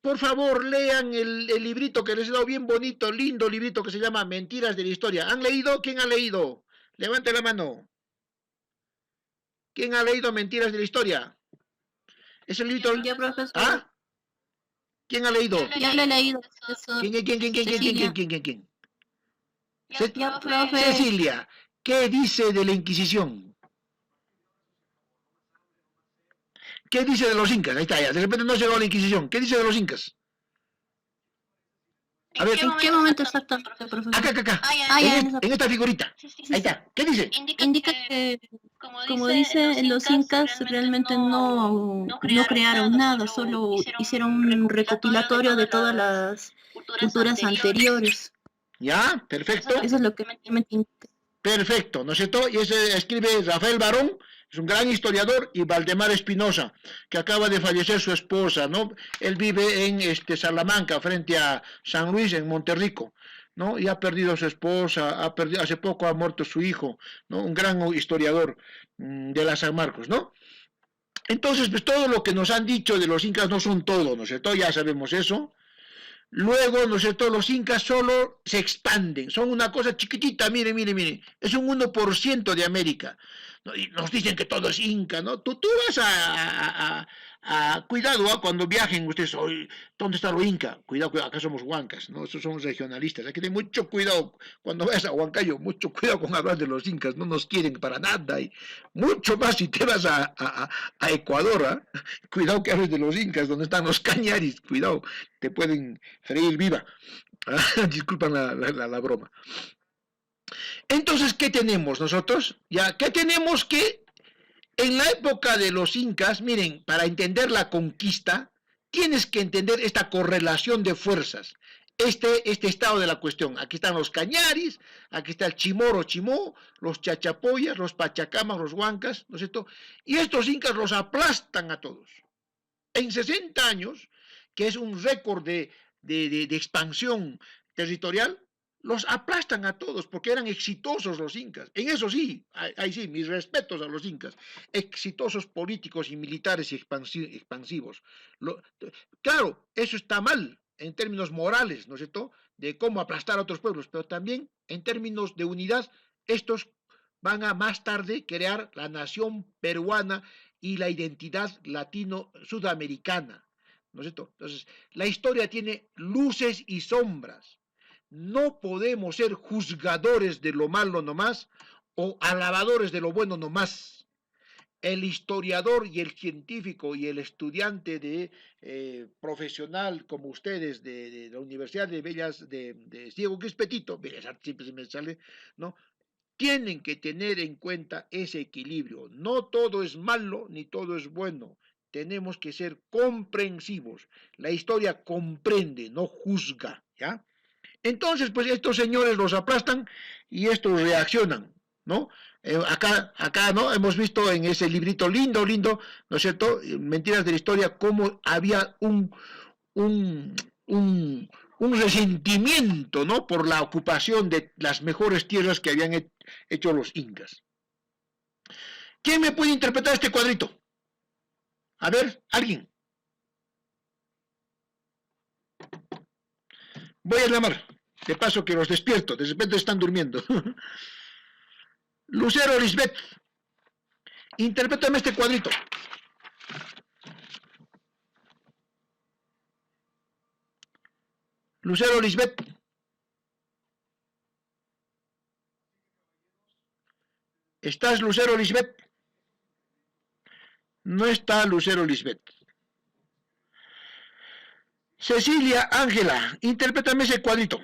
por favor, lean el librito que les he dado bien bonito, lindo librito que se llama Mentiras de la Historia. ¿Han leído? ¿Quién ha leído? Levante la mano. ¿Quién ha leído Mentiras de la Historia? Es el librito... Yo, profesor, ¿Ah? ¿Quién ha leído? ya lo he leído, profesor. ¿Quién? Ya, profe. Cecilia, ¿qué dice de la Inquisición? ¿Qué dice de los incas? Ahí está, ya. De repente no llegó a la Inquisición. ¿Qué dice de los incas? A ver, ¿En qué momento exactamente, profesor? acá. Ah, ya, en esa En esta figurita. Ahí está. ¿Qué dice? indica que, como dice, los incas realmente no crearon nada, solo hicieron un recopilatorio de todas las culturas anteriores. Ya, perfecto. Eso es lo que me indica. Perfecto, ¿no es cierto? Y ese escribe Rafael Barón, es un gran historiador, y Valdemar Espinosa, que acaba de fallecer su esposa, ¿no? Él vive en Salamanca, frente a San Luis, en Monterrico, ¿no? Y ha perdido a su esposa, hace poco ha muerto su hijo, ¿no? Un gran historiador de la San Marcos, ¿no? Entonces, pues todo lo que nos han dicho de los incas no son todo, ¿no es cierto? Ya sabemos eso. Luego, ¿no es cierto?, los incas solo se expanden, son una cosa chiquitita, mire, es un 1% de América. ¿No? Y nos dicen que todo es inca, ¿no? Tú vas cuidado, cuando viajen ustedes, hoy, ¿dónde está lo inca? Cuidado, acá somos huancas, ¿no? Nosotros somos regionalistas, hay que tener mucho cuidado cuando vayas a Huancayo, mucho cuidado con hablar de los incas, no nos quieren para nada, y mucho más si te vas a Ecuador, ¿eh? Cuidado que hables de los incas, donde están los cañaris, cuidado, te pueden freír viva. Disculpan la broma. Entonces, ¿qué tenemos nosotros? Ya, ¿qué tenemos? Que en la época de los incas, miren, para entender la conquista, tienes que entender esta correlación de fuerzas, este estado de la cuestión. Aquí están los cañaris, aquí está el chimoro chimó, los chachapoyas, los pachacamas, los huancas, ¿no es cierto? Y estos incas los aplastan a todos. En 60 años, que es un récord de expansión territorial, los aplastan a todos porque eran exitosos los incas. En eso sí, ahí sí, mis respetos a los incas. Exitosos políticos y militares y expansivos. Claro, eso está mal en términos morales, ¿no es cierto?, de cómo aplastar a otros pueblos, pero también en términos de unidad, estos van a más tarde crear la nación peruana y la identidad latino-sudamericana, ¿no es cierto? Entonces, la historia tiene luces y sombras. No podemos ser juzgadores de lo malo nomás o alabadores de lo bueno nomás. El historiador y el científico y el estudiante profesional como ustedes de la Universidad de Bellas de Ciego Quispe-Tito, Bellas Artes siempre se me sale, ¿no? Tienen que tener en cuenta ese equilibrio. No todo es malo ni todo es bueno. Tenemos que ser comprensivos. La historia comprende, no juzga, ¿ya? Entonces, pues estos señores los aplastan y estos reaccionan, ¿no? Acá, ¿no? Hemos visto en ese librito lindo, ¿no es cierto? Mentiras de la historia, cómo había un resentimiento, ¿no? Por la ocupación de las mejores tierras que habían hecho los incas. ¿Quién me puede interpretar este cuadrito? A ver, alguien. Voy a llamar. De paso que los despierto, de repente están durmiendo. Lucero Lisbeth, interprétame este cuadrito. Lucero Lisbeth. ¿Estás, Lucero Lisbeth? No está Lucero Lisbeth. Cecilia Ángela, interprétame ese cuadrito.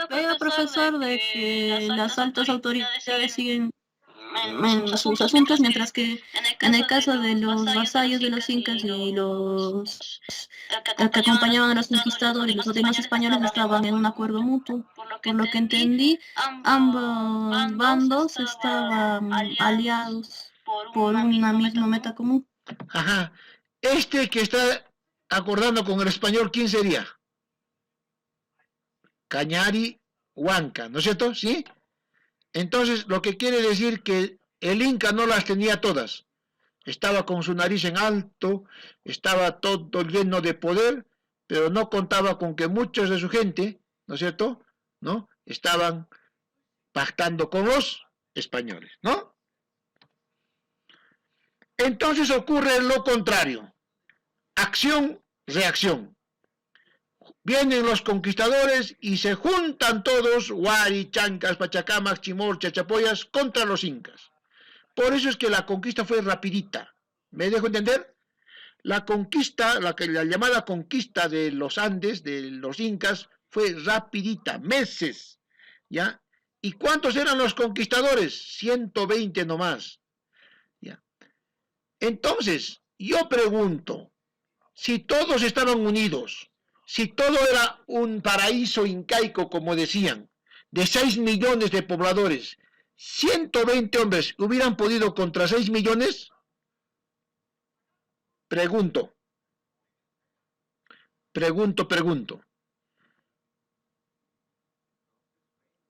Veo, profesor, de que las altas autoridades siguen en sus asuntos, mientras que en el caso de los vasallos de los incas y los que acompañaban a los conquistadores, los demás españoles estaban en un acuerdo mutuo. Por lo que entendí, ambos bandos estaban aliados por una misma meta común. Ajá. Este que está acordando con el español, ¿quién sería? Cañari Huanca, ¿no es cierto? ¿Sí? Entonces, lo que quiere decir que el Inca no las tenía todas. Estaba con su nariz en alto, estaba todo lleno de poder, pero no contaba con que muchos de su gente, ¿no es cierto?, ¿no?, estaban pactando con los españoles, ¿no? Entonces ocurre lo contrario. Acción, reacción. Vienen los conquistadores y se juntan todos, Huari, Chancas, Pachacamas, Chimor, Chachapoyas, contra los incas. Por eso es que la conquista fue rapidita. ¿Me dejo entender? La conquista, la llamada conquista de los Andes, de los incas, fue rapidita, meses, ¿ya? ¿Y cuántos eran los conquistadores? 120 nomás, ¿ya? Entonces, yo pregunto, si todos estaban unidos, si todo era un paraíso incaico, como decían, de 6 millones de pobladores, 120 hombres hubieran podido contra 6 millones? Pregunto.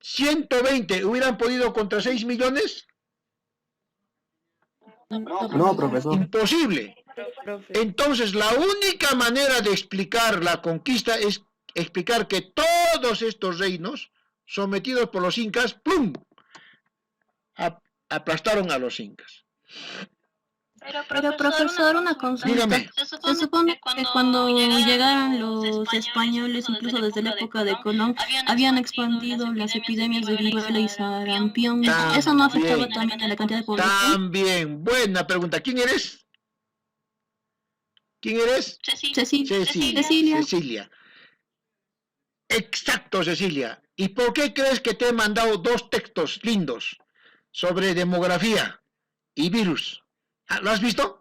120 hubieran podido contra 6 millones? No, profesor. Imposible. Entonces, la única manera de explicar la conquista es explicar que todos estos reinos, sometidos por los incas, ¡plum!, aplastaron a los incas. Pero profesor, una consulta. Dígame. Se supone que cuando llegaron los españoles, incluso desde la época de Colón, habían expandido las epidemias de viruela y sarampión. ¿Eso no afectaba también a la cantidad de población? También, buena pregunta. ¿Quién eres? ¿Quién eres? Cecilia. Exacto, Cecilia. ¿Y por qué crees que te he mandado 2 textos lindos sobre demografía y virus? ¿Lo has visto?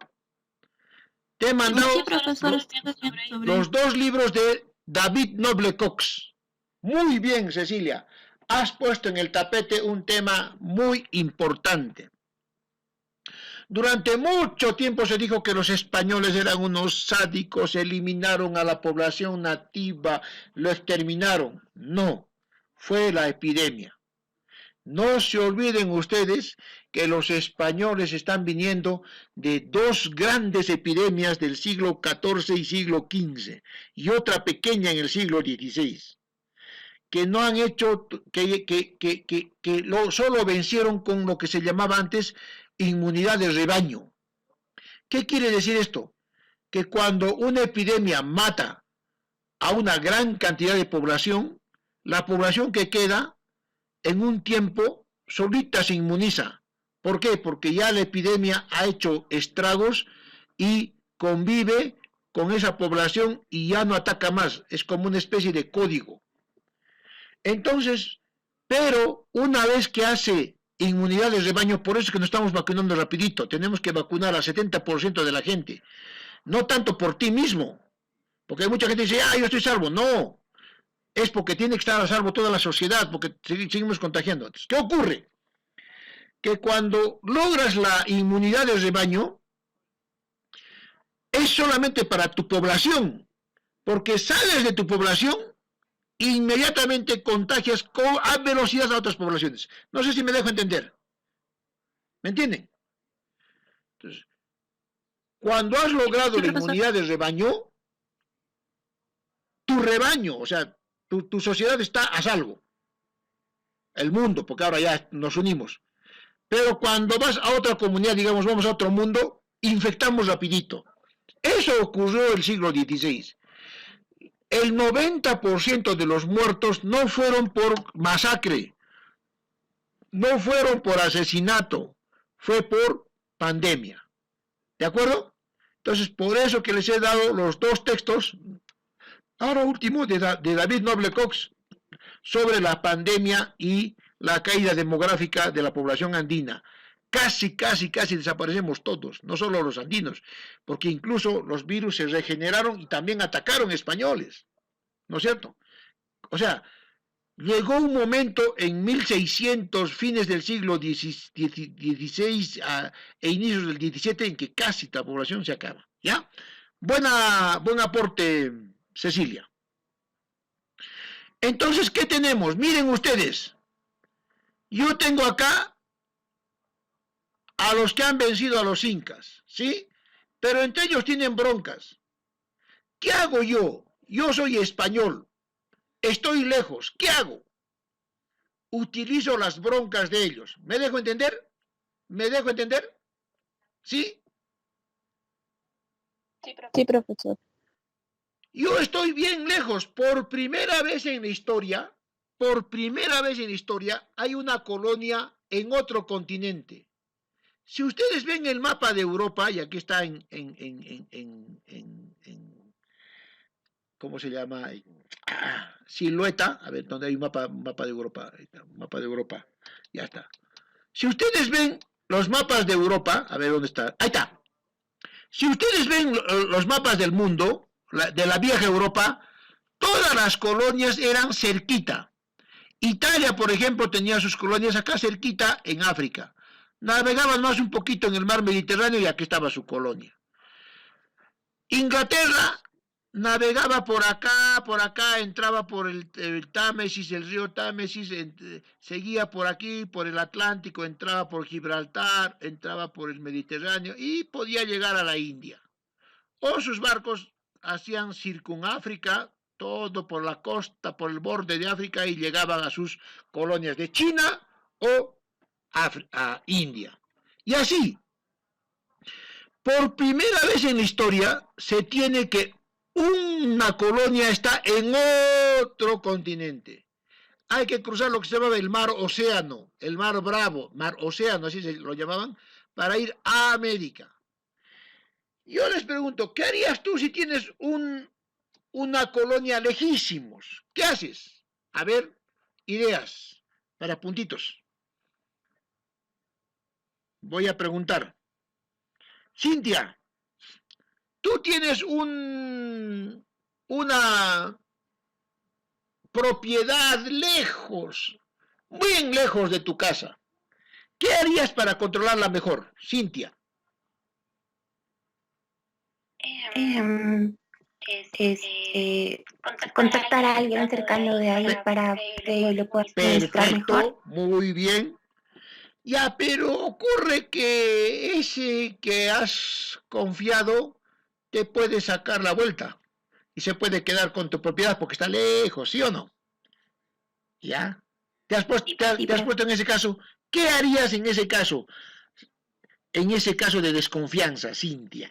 Te he mandado los 2 libros de David Noble Cox. Muy bien, Cecilia. Has puesto en el tapete un tema muy importante. Durante mucho tiempo se dijo que los españoles eran unos sádicos, eliminaron a la población nativa, lo exterminaron. No, fue la epidemia. No se olviden ustedes que los españoles están viniendo de 2 grandes epidemias del siglo XIV y siglo XV, y otra pequeña en el siglo XVI, que no han hecho, solo vencieron con lo que se llamaba antes inmunidad de rebaño. ¿Qué quiere decir esto? Que cuando una epidemia mata a una gran cantidad de población, la población que queda en un tiempo solita se inmuniza. ¿Por qué? Porque ya la epidemia ha hecho estragos y convive con esa población y ya no ataca más. Es como una especie de código. Entonces, pero una vez que hace inmunidad de rebaño, por eso es que nos estamos vacunando rapidito, tenemos que vacunar al 70% de la gente, no tanto por ti mismo, porque hay mucha gente que dice, yo estoy salvo, no, es porque tiene que estar a salvo toda la sociedad, porque seguimos contagiando. Entonces, ¿qué ocurre? Que cuando logras la inmunidad de rebaño, es solamente para tu población, porque sales de tu población, inmediatamente contagias a velocidad a otras poblaciones. No sé si me dejo entender. ¿Me entienden? Entonces, cuando has logrado la inmunidad de rebaño, tu rebaño, o sea, tu sociedad está a salvo. El mundo, porque ahora ya nos unimos. Pero cuando vas a otra comunidad, digamos, vamos a otro mundo, infectamos rapidito. Eso ocurrió en el siglo XVI. El 90% de los muertos no fueron por masacre, no fueron por asesinato, fue por pandemia. ¿De acuerdo? Entonces, por eso que les he dado los dos textos, ahora último, de David Noble Cox, sobre la pandemia y la caída demográfica de la población andina. Casi desaparecemos todos, no solo los andinos, porque incluso los virus se regeneraron y también atacaron españoles, ¿no es cierto? O sea, llegó un momento en 1600, fines del siglo XVI e inicios del XVII, en que casi la población se acaba, ¿ya? Buen aporte, Cecilia. Entonces, ¿qué tenemos? Miren ustedes, yo tengo acá a los que han vencido a los incas, ¿sí? Pero entre ellos tienen broncas. ¿Qué hago yo? Yo soy español, estoy lejos, ¿qué hago? Utilizo las broncas de ellos. ¿Me dejo entender? ¿Me dejo entender? ¿Sí? Sí, profesor. Yo estoy bien lejos. Por primera vez en la historia, hay una colonia en otro continente. Si ustedes ven el mapa de Europa, y aquí está ¿cómo se llama? Silueta, a ver, ¿dónde hay un mapa de Europa? Ahí está, un mapa de Europa, ya está. Si ustedes ven los mapas de Europa, a ver dónde está, ahí está. Si ustedes ven los mapas del mundo, de la vieja Europa, todas las colonias eran cerquita. Italia, por ejemplo, tenía sus colonias acá cerquita en África. Navegaban más un poquito en el mar Mediterráneo y aquí estaba su colonia. Inglaterra navegaba por acá, entraba por el Támesis, el río Támesis, seguía por aquí, por el Atlántico, entraba por Gibraltar, entraba por el Mediterráneo y podía llegar a la India. O sus barcos hacían circunÁfrica, todo por la costa, por el borde de África y llegaban a sus colonias de China o a India. Y así, por primera vez en la historia, se tiene que una colonia está en otro continente. Hay que cruzar lo que se llama el mar Océano, el mar Bravo, mar Océano, así se lo llamaban, para ir a América. Yo les pregunto, ¿qué harías tú si tienes una colonia lejísimos? ¿Qué haces? A ver, ideas para puntitos. Voy a preguntar. Cintia, tú tienes una propiedad lejos, bien lejos de tu casa. ¿Qué harías para controlarla mejor, Cintia? Contactar a alguien cercano de ahí para que lo pueda administrar mejor. Perfecto, muy bien. Ya, pero ocurre que ese que has confiado te puede sacar la vuelta y se puede quedar con tu propiedad porque está lejos, ¿sí o no? ¿Ya? ¿Te has puesto en ese caso? ¿Qué harías en ese caso? En ese caso de desconfianza, Cintia.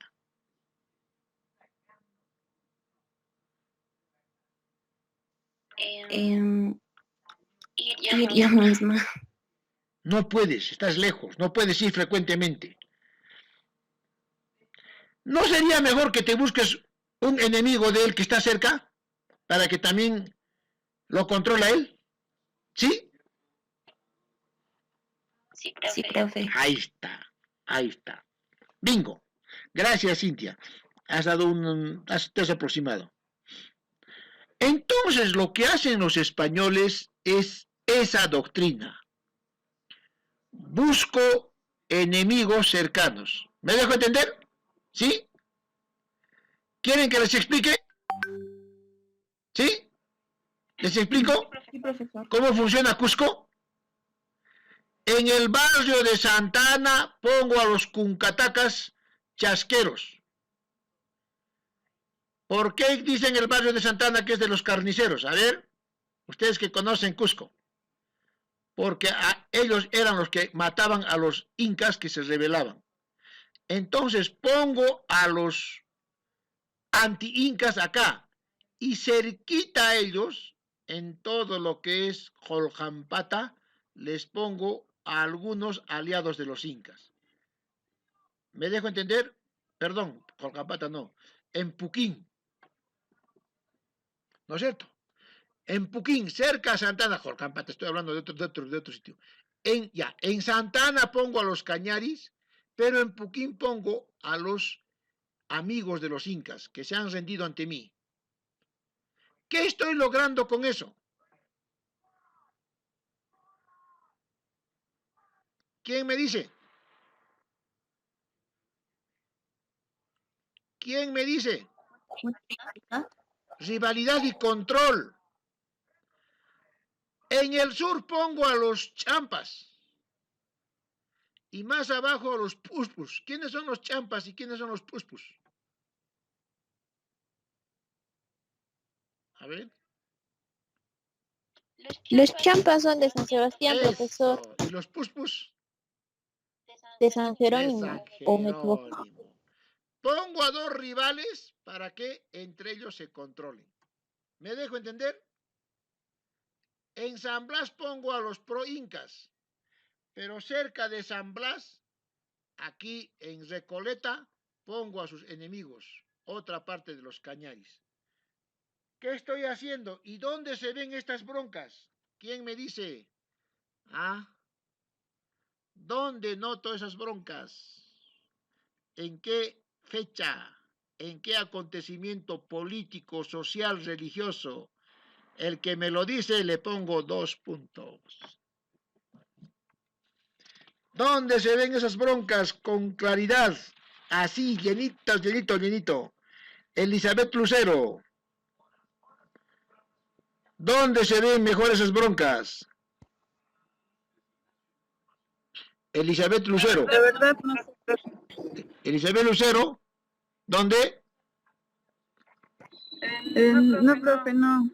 Ir yo misma. No puedes, estás lejos, no puedes ir frecuentemente. ¿No sería mejor que te busques un enemigo de él que está cerca para que también lo controla él? ¿Sí? Sí, profe. Ahí está, ahí está. Bingo. Gracias, Cintia. Te has aproximado. Entonces, lo que hacen los españoles es esa doctrina. Busco enemigos cercanos. ¿Me dejo entender? ¿Sí? ¿Quieren que les explique? ¿Sí? ¿Les explico? Sí, profesor. ¿Cómo funciona Cusco? En el barrio de Santa Ana pongo a los cuncatacas chasqueros. ¿Por qué dicen el barrio de Santa Ana que es de los carniceros? A ver, ustedes que conocen Cusco. Porque ellos eran los que mataban a los incas que se rebelaban. Entonces pongo a los anti-incas acá. Y cerquita a ellos, en todo lo que es Joljampata, les pongo a algunos aliados de los incas. ¿Me dejo entender? Perdón, Joljampata no. En Puquín. ¿No es cierto? En Puquín, cerca a Santana, Joljampata, estoy hablando de otro sitio. En Santana pongo a los cañaris, pero en Puquín pongo a los amigos de los incas que se han rendido ante mí. ¿Qué estoy logrando con eso? ¿Quién me dice? ¿Quién me dice? Rivalidad y control. En el sur pongo a los champas. Y más abajo a los puspus. ¿Quiénes son los champas y quiénes son los puspus? A ver. Los champas son de San Sebastián, Eso. profesor. ¿Y los puspus? De San Jerónimo. De San ¿O me equivoco? Jerónimo. Pongo a dos rivales para que entre ellos se controlen. ¿Me dejo entender? En San Blas pongo a los pro-incas, pero cerca de San Blas, aquí en Recoleta, pongo a sus enemigos, otra parte de los cañaris. ¿Qué estoy haciendo? ¿Y dónde se ven estas broncas? ¿Quién me dice? ¿Ah? ¿Dónde noto esas broncas? ¿En qué fecha? ¿En qué acontecimiento político, social, religioso? El que me lo dice le pongo 2 puntos. ¿Dónde se ven esas broncas con claridad? Así, llenitas, llenito. Elizabeth Lucero. ¿Dónde se ven mejor esas broncas? Elizabeth Lucero. La verdad no sé. Elizabeth Lucero. ¿Dónde? No, profe, no,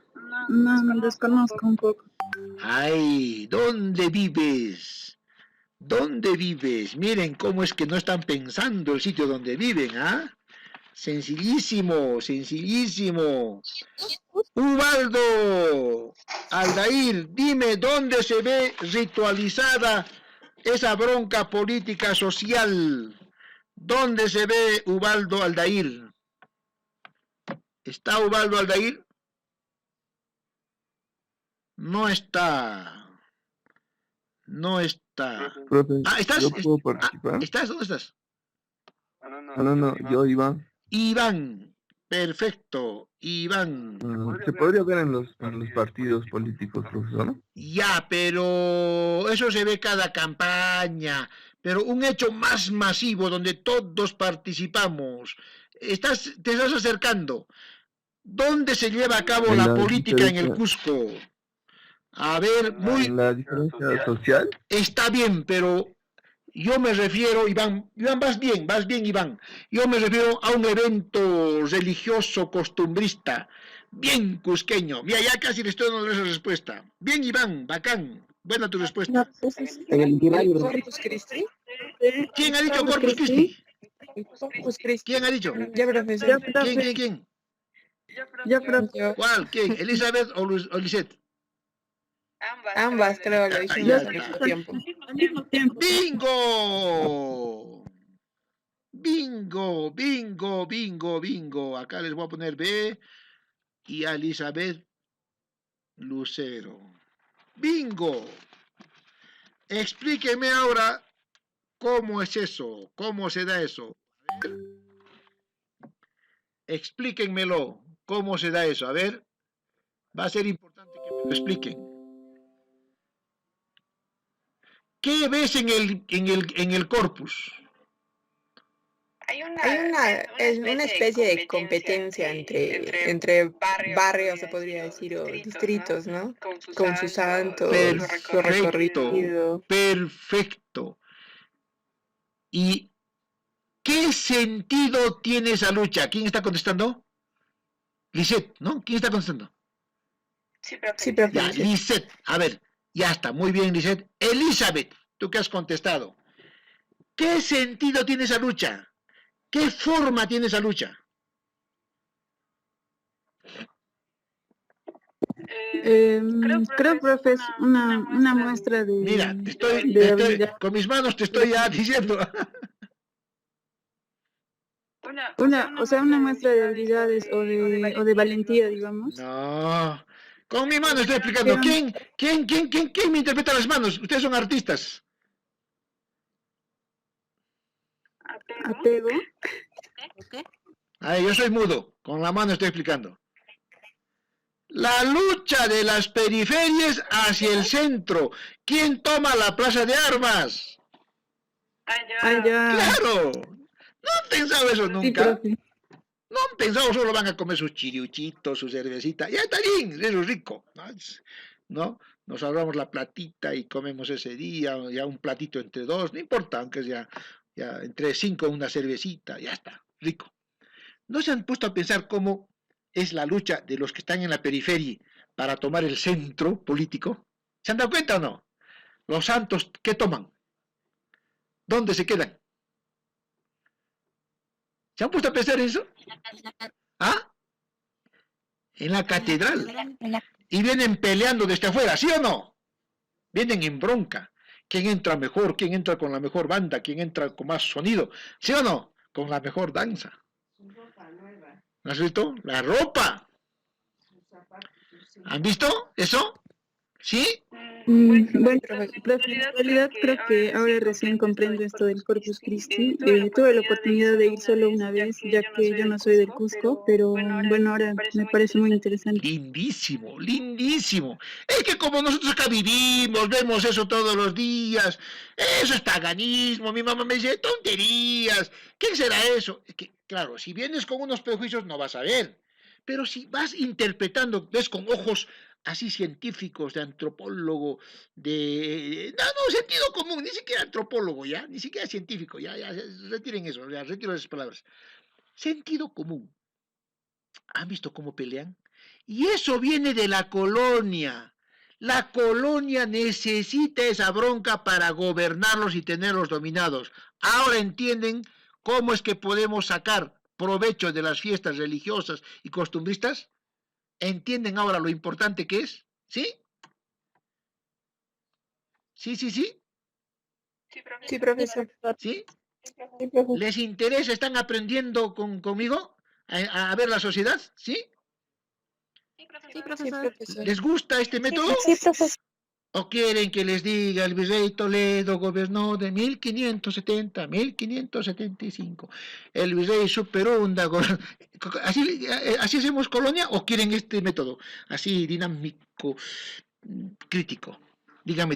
desconozco un poco. Ay, ¿dónde vives? ¿Dónde vives? Miren cómo es que no están pensando el sitio donde viven, ¿ah? Sencillísimo. Ubaldo, Aldair, dime dónde se ve ritualizada esa bronca política social. ¿Dónde se ve Ubaldo Aldair? ¿Está Ubaldo Aldair? No está. Profe, ¿Estás? ¿yo puedo participar? ¿Estás? ¿Dónde estás? No, yo, Iván. Iván, perfecto, Iván. Se podría ver en los partidos políticos, profesor, ¿no? Ya, pero eso se ve cada campaña. Pero un hecho más masivo donde todos participamos. Te estás acercando. ¿Dónde se lleva a cabo la política en el Cusco? A ver, ¿La diferencia social? Está bien, pero yo me refiero, Iván, vas bien, Iván. Yo me refiero a un evento religioso costumbrista, bien cusqueño. Mira, ya casi le estoy dando esa respuesta. Bien, Iván, bacán. Buena tu respuesta. En el itinerario. ¿Corpus Christi? ¿Quién ha dicho Corpus Christi? Corpus Christi. ¿Quién ha dicho? Ya, profesor. ¿Quién? Ya, profesor. ¿Cuál? ¿Quién? ¿Elizabeth o Lisette? Ambas, creo, lo Ahí hicimos ya al está. mismo tiempo. Al mismo tiempo. ¡Bingo! Bingo, bingo, bingo, bingo. Acá les voy a poner B y a Elizabeth Lucero. Bingo. Explíqueme ahora cómo es eso, cómo se da eso. A ver. Explíquenmelo, cómo se da eso. A ver, va a ser importante que me lo expliquen. ¿Qué ves en el corpus? Es una especie de competencia entre barrios, se podría decir, o distritos, ¿no? Con sus santos, su recorrido. Perfecto. ¿Y qué sentido tiene esa lucha? ¿Quién está contestando? Lisette, ¿no? ¿Quién está contestando? Sí, profe. Ya, Lisette. A ver, ya está. Muy bien, Lisette. Elizabeth, tú que has contestado. ¿Qué sentido tiene esa lucha? ¿Qué forma tiene esa lucha? Creo, profe, es una muestra de, Mira, de habilidad. con mis manos te estoy ya diciendo. Una muestra de habilidades o de valentía, digamos. No. Con mi mano estoy explicando. ¿Quién me interpreta las manos? Ustedes son artistas. Apego. Ay, yo soy mudo. Con la mano estoy explicando. La lucha de las periferias hacia el centro. ¿Quién toma la plaza de armas? Ah, ya. ¡Claro! ¿No han pensado eso Sí, nunca? profe. No han pensado, solo van a comer sus chiriuchitos, su cervecita. Ya está bien, eso es rico. ¿No? Nos ahorramos la platita y comemos ese día, ya un platito entre dos, no importa, aunque sea ya entre 5 una cervecita, ya está, rico. ¿No se han puesto a pensar cómo es la lucha de los que están en la periferia para tomar el centro político? ¿Se han dado cuenta o no? Los santos, ¿qué toman? ¿Dónde se quedan? ¿Se han puesto a pensar en eso? ¿Ah? En la catedral. Y vienen peleando desde afuera, ¿sí o no? Vienen en bronca. ¿Quién entra mejor? ¿Quién entra con la mejor banda? ¿Quién entra con más sonido? ¿Sí o no? Con la mejor danza. ¿No has visto? La ropa. ¿Han visto eso? ¿Sí? Bueno, profe, en realidad creo que ahora recién comprendo esto del Corpus Christi. Tuve la oportunidad de ir solo una vez, ya que yo no soy del Cusco, pero bueno, ahora me parece muy interesante. Lindísimo, lindísimo. Es que como nosotros acá vivimos, vemos eso todos los días, eso es paganismo. Mi mamá me dice, tonterías, ¿qué será eso? Es que, claro, si vienes con unos prejuicios no vas a ver, pero si vas interpretando, ves con ojos así científicos, de antropólogo, no, sentido común, ni siquiera antropólogo, ya, ni siquiera científico, ya, retiren eso, ya, retiro esas palabras. Sentido común. ¿Han visto cómo pelean? Y eso viene de la colonia. La colonia necesita esa bronca para gobernarlos y tenerlos dominados. Ahora entienden cómo es que podemos sacar provecho de las fiestas religiosas y costumbristas. ¿Entienden ahora lo importante que es? ¿Sí? ¿Sí? Sí, profesor. ¿Sí? ¿Les interesa? ¿Están aprendiendo conmigo a ver la sociedad? ¿Sí? Sí, profesor. ¿Les gusta este método? Sí, profesor. ¿O quieren que les diga el virrey Toledo gobernó de 1570 a 1575? El virrey Superunda, ¿así hacemos colonia o quieren este método? Así dinámico, crítico. Dígame.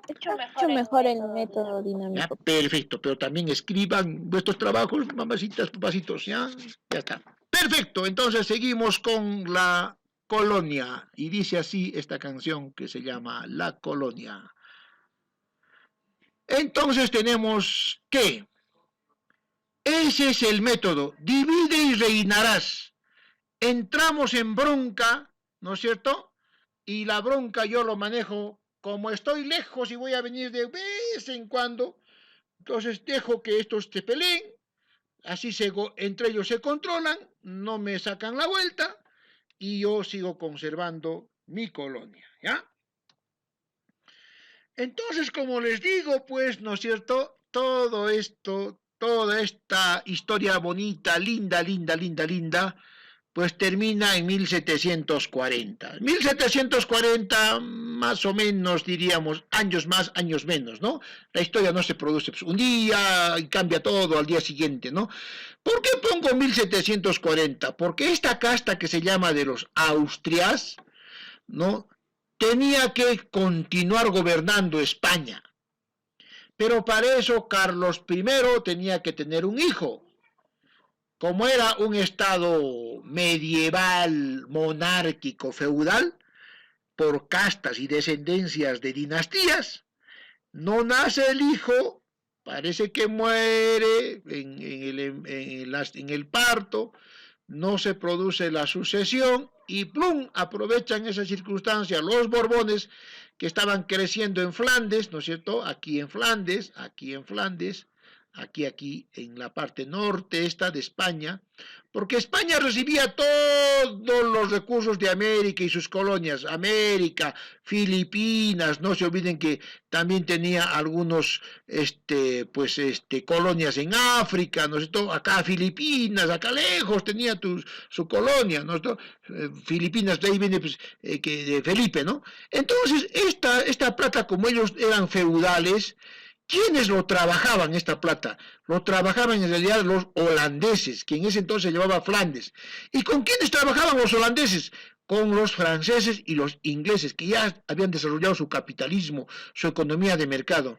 Mucho mejor el método dinámico. Ya, perfecto, pero también escriban vuestros trabajos, mamacitas, papacitos, ya está. Perfecto, entonces seguimos con la colonia, y dice así esta canción que se llama La Colonia. Entonces tenemos que ese es el método, divide y reinarás. Entramos en bronca, ¿no es cierto? Y la bronca yo lo manejo como estoy lejos y voy a venir de vez en cuando, entonces dejo que estos se peleen, así entre ellos se controlan, no me sacan la vuelta y yo sigo conservando mi colonia, ¿ya? Entonces, como les digo, pues, ¿no es cierto? Todo esto, toda esta historia bonita, linda, linda, linda, linda, pues termina en 1740. 1740, más o menos, diríamos, años más, años menos, ¿no? La historia no se produce pues, un día y cambia todo al día siguiente, ¿no? ¿Por qué pongo 1740? Porque esta casta que se llama de los Austrias, ¿no? Tenía que continuar gobernando España. Pero para eso Carlos I tenía que tener un hijo. Como era un estado medieval, monárquico, feudal, por castas y descendencias de dinastías, no nace el hijo, parece que muere en el parto, no se produce la sucesión y plum, aprovechan esa circunstancia los Borbones que estaban creciendo en Flandes, ¿no es cierto? Aquí en Flandes, aquí en la parte norte esta de España, porque España recibía todos los recursos de América y sus colonias, América, Filipinas, no se olviden que también tenía algunos, colonias en África, ¿no es cierto? Acá Filipinas, acá lejos tenía su colonia, ¿no es cierto? Filipinas, de ahí viene pues, de Felipe, ¿no? Entonces, esta plata, como ellos eran feudales, ¿quiénes lo trabajaban esta plata? Lo trabajaban en realidad los holandeses, que en ese entonces llevaba Flandes. ¿Y con quiénes trabajaban los holandeses? Con los franceses y los ingleses, que ya habían desarrollado su capitalismo, su economía de mercado.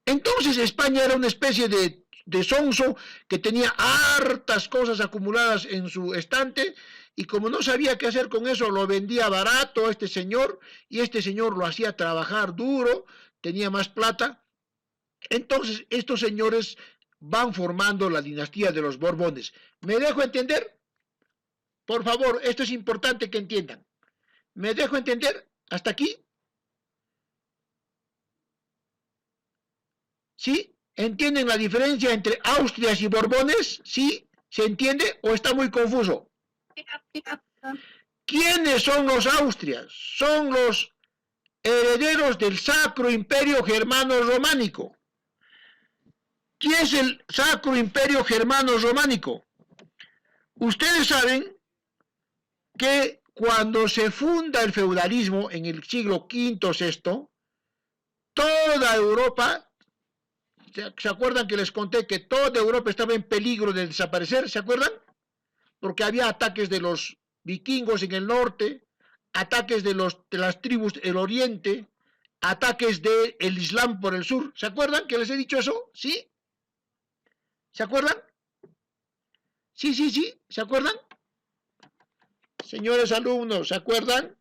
Entonces España era una especie de sonso que tenía hartas cosas acumuladas en su estante y como no sabía qué hacer con eso, lo vendía barato a este señor y este señor lo hacía trabajar duro, tenía más plata. Entonces, estos señores van formando la dinastía de los Borbones. ¿Me dejo entender? Por favor, esto es importante que entiendan. ¿Me dejo entender? ¿Hasta aquí? ¿Sí? ¿Entienden la diferencia entre Austrias y Borbones? ¿Sí? ¿Se entiende o está muy confuso? ¿Quiénes son los Austrias? Son los herederos del Sacro Imperio Germano Románico. ¿Quién es el Sacro Imperio Germano Románico? Ustedes saben que cuando se funda el feudalismo en el siglo V, VI, toda Europa, ¿se acuerdan que les conté que toda Europa estaba en peligro de desaparecer? ¿Se acuerdan? Porque había ataques de los vikingos en el norte, ataques de las tribus del oriente, ataques del Islam por el sur. ¿Se acuerdan que les he dicho eso? ¿Sí? ¿Se acuerdan? Sí, ¿se acuerdan? Señores alumnos, ¿se acuerdan?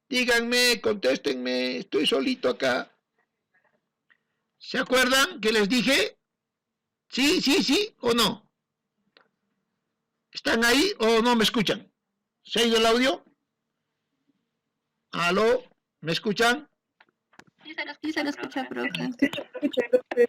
Díganme, contéstenme, estoy solito acá. ¿Se acuerdan que les dije? ¿Sí o no? ¿Están ahí o no me escuchan? ¿Se ha ido el audio? ¿Aló? ¿Me escuchan? Sí se lo escucha, profe.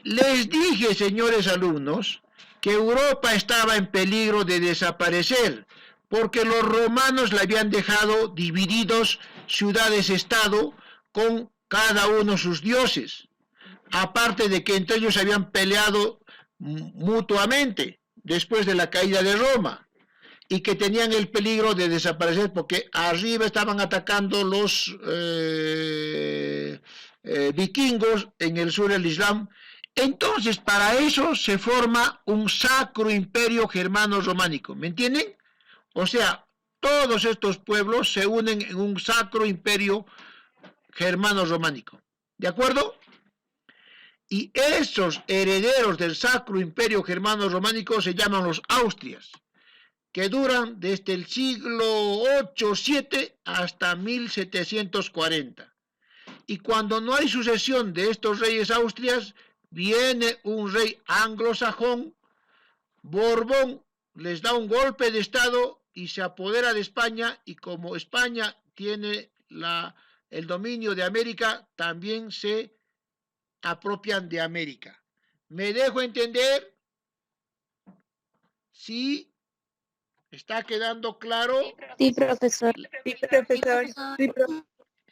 Les dije, señores alumnos, que Europa estaba en peligro de desaparecer, porque los romanos la habían dejado divididos ciudades-estado con cada uno sus dioses, aparte de que entre ellos habían peleado mutuamente después de la caída de Roma y que tenían el peligro de desaparecer porque arriba estaban atacando los vikingos, en el sur el Islam. Entonces, para eso se forma un Sacro Imperio Germano Románico, ¿me entienden? O sea, todos estos pueblos se unen en un Sacro Imperio Germano Románico, ¿de acuerdo? Y esos herederos del Sacro Imperio Germano Románico se llaman los Austrias, que duran desde el siglo VIII hasta 1740. Y cuando no hay sucesión de estos reyes austrias, viene un rey anglosajón, Borbón, les da un golpe de estado y se apodera de España, y como España tiene el dominio de América, también se apropian de América. ¿Me dejo entender? ¿Sí? ¿Está quedando claro? Sí, profesor. Sí, profesor.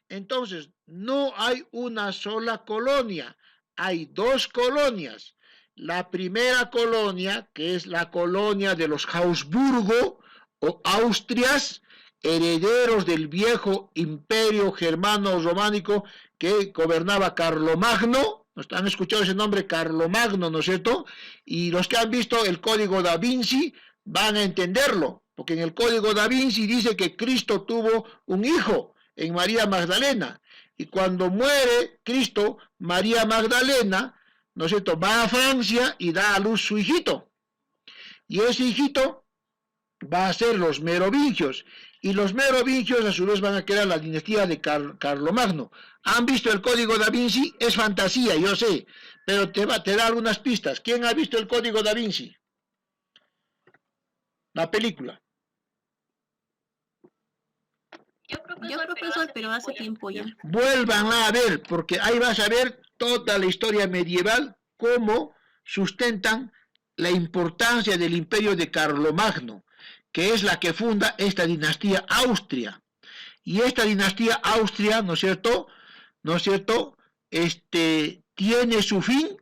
Entonces, no hay una sola colonia, hay dos colonias. La primera colonia, que es la colonia de los Habsburgo o Austrias, herederos del viejo imperio germano-románico que gobernaba Carlomagno. ¿Han escuchado ese nombre, Carlomagno, no es cierto? Y los que han visto el Código da Vinci van a entenderlo, porque en el Código da Vinci dice que Cristo tuvo un hijo en María Magdalena, y cuando muere Cristo, María Magdalena, ¿no es cierto?, va a Francia y da a luz su hijito, y ese hijito va a ser los merovingios, y los merovingios a su vez van a crear la dinastía de Carlomagno. ¿Han visto el Código da Vinci? Es fantasía, yo sé, pero te da algunas pistas. ¿Quién ha visto el Código da Vinci? La película. Yo, profesor, pero hace tiempo ya. Vuelvan a ver, porque ahí vas a ver toda la historia medieval, cómo sustentan la importancia del imperio de Carlomagno, que es la que funda esta dinastía Austria. Y esta dinastía Austria, ¿no es cierto? ¿No es cierto? Tiene su fin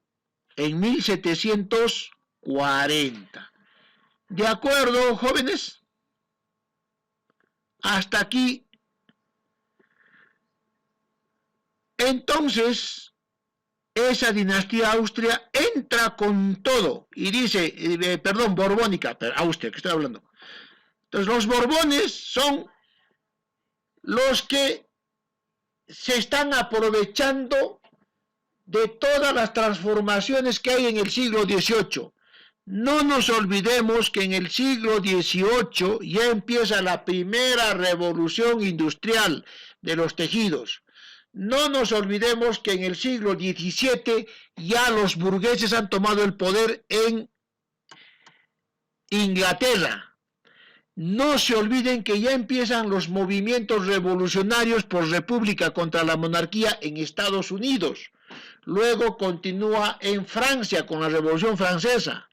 en 1740. ¿De acuerdo, jóvenes? Hasta aquí. Entonces, esa dinastía Austria entra con todo y dice, borbónica, pero Austria, que estoy hablando. Entonces, los borbones son los que se están aprovechando de todas las transformaciones que hay en el siglo XVIII. No nos olvidemos que en el siglo XVIII ya empieza la primera revolución industrial de los tejidos. No nos olvidemos que en el siglo XVII ya los burgueses han tomado el poder en Inglaterra. No se olviden que ya empiezan los movimientos revolucionarios por república contra la monarquía en Estados Unidos. Luego continúa en Francia con la Revolución Francesa.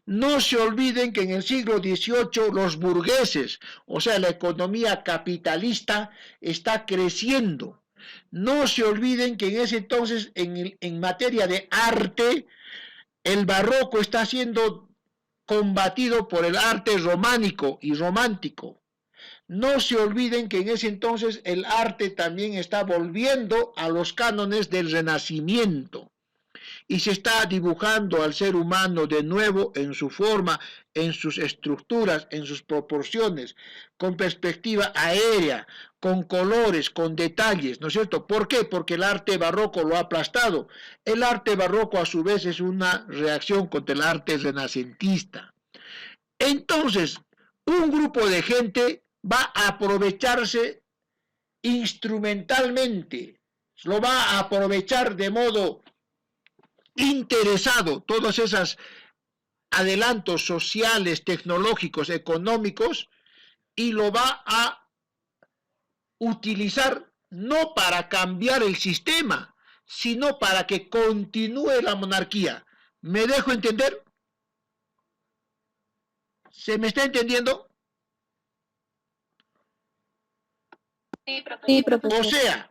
No se olviden que en el siglo XVIII los burgueses, o sea, la economía capitalista, está creciendo. No se olviden que en ese entonces, en materia de arte, el barroco está siendo combatido por el arte románico y romántico. No se olviden que en ese entonces el arte también está volviendo a los cánones del Renacimiento y se está dibujando al ser humano de nuevo en su forma, en sus estructuras, en sus proporciones, con perspectiva aérea, con colores, con detalles, ¿no es cierto? ¿Por qué? Porque el arte barroco lo ha aplastado. El arte barroco a su vez es una reacción contra el arte renacentista. Entonces, un grupo de gente va a aprovecharse instrumentalmente, lo va a aprovechar de modo interesado, todos esos adelantos sociales, tecnológicos, económicos, y lo va a utilizar no para cambiar el sistema, sino para que continúe la monarquía. ¿Me dejo entender? ¿Se me está entendiendo? Sí, profesor. O sea,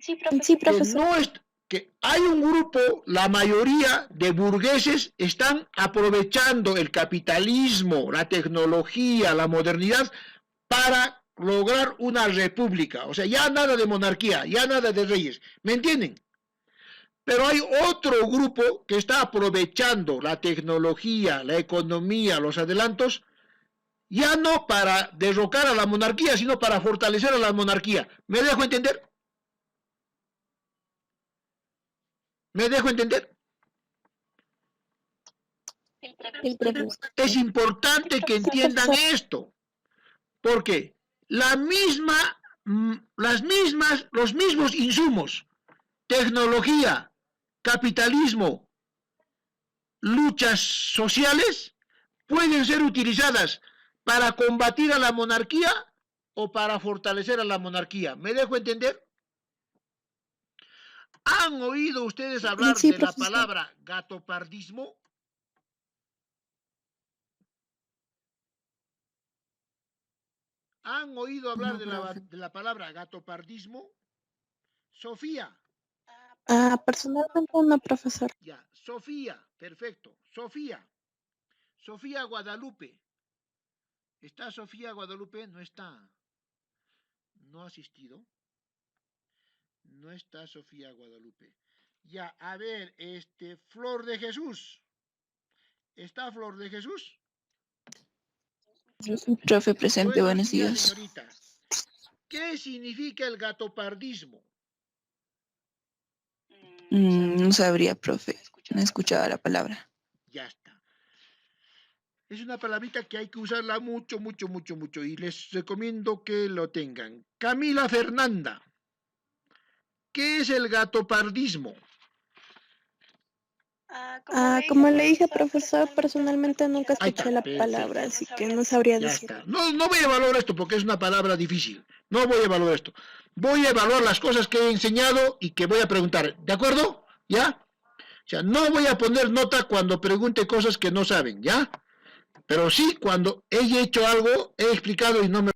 Sí, profesor. Que hay un grupo, la mayoría de burgueses están aprovechando el capitalismo, la tecnología, la modernidad para lograr una república. O sea, ya nada de monarquía, ya nada de reyes. ¿Me entienden? Pero hay otro grupo que está aprovechando la tecnología, la economía, los adelantos, ya no para derrocar a la monarquía, sino para fortalecer a la monarquía. ¿Me dejo entender? ¿Me dejo entender? Es importante que entiendan esto, porque los mismos insumos, tecnología, capitalismo, luchas sociales, pueden ser utilizadas para combatir a la monarquía o para fortalecer a la monarquía. ¿Me dejo entender? ¿Han oído ustedes hablar de la palabra gatopardismo? ¿Han oído hablar No, de profe. la palabra gatopardismo? Sofía. Personalmente no, profesor. Ya, Sofía, perfecto. Sofía. Sofía Guadalupe. ¿Está Sofía Guadalupe? No está. No ha asistido. No está Sofía Guadalupe. Ya, a ver, Flor de Jesús. ¿Está Flor de Jesús? Profe presente, buenos días. Señorita. ¿Qué significa el gatopardismo? No sabría, profe. No escuchaba la palabra. Ya está. Es una palabrita que hay que usarla mucho, mucho, mucho, mucho. Y les recomiendo que lo tengan. Camila Fernanda. ¿Qué es el gatopardismo? Como le dije, profesor, personalmente nunca Ahí está, escuché la perfecto. palabra, así que no sabría Ya decir. está. No voy a evaluar esto porque es una palabra difícil. No voy a evaluar esto. Voy a evaluar las cosas que he enseñado y que voy a preguntar. ¿De acuerdo? ¿Ya? O sea, no voy a poner nota cuando pregunte cosas que no saben, ¿ya? Pero sí cuando he hecho algo, he explicado y no me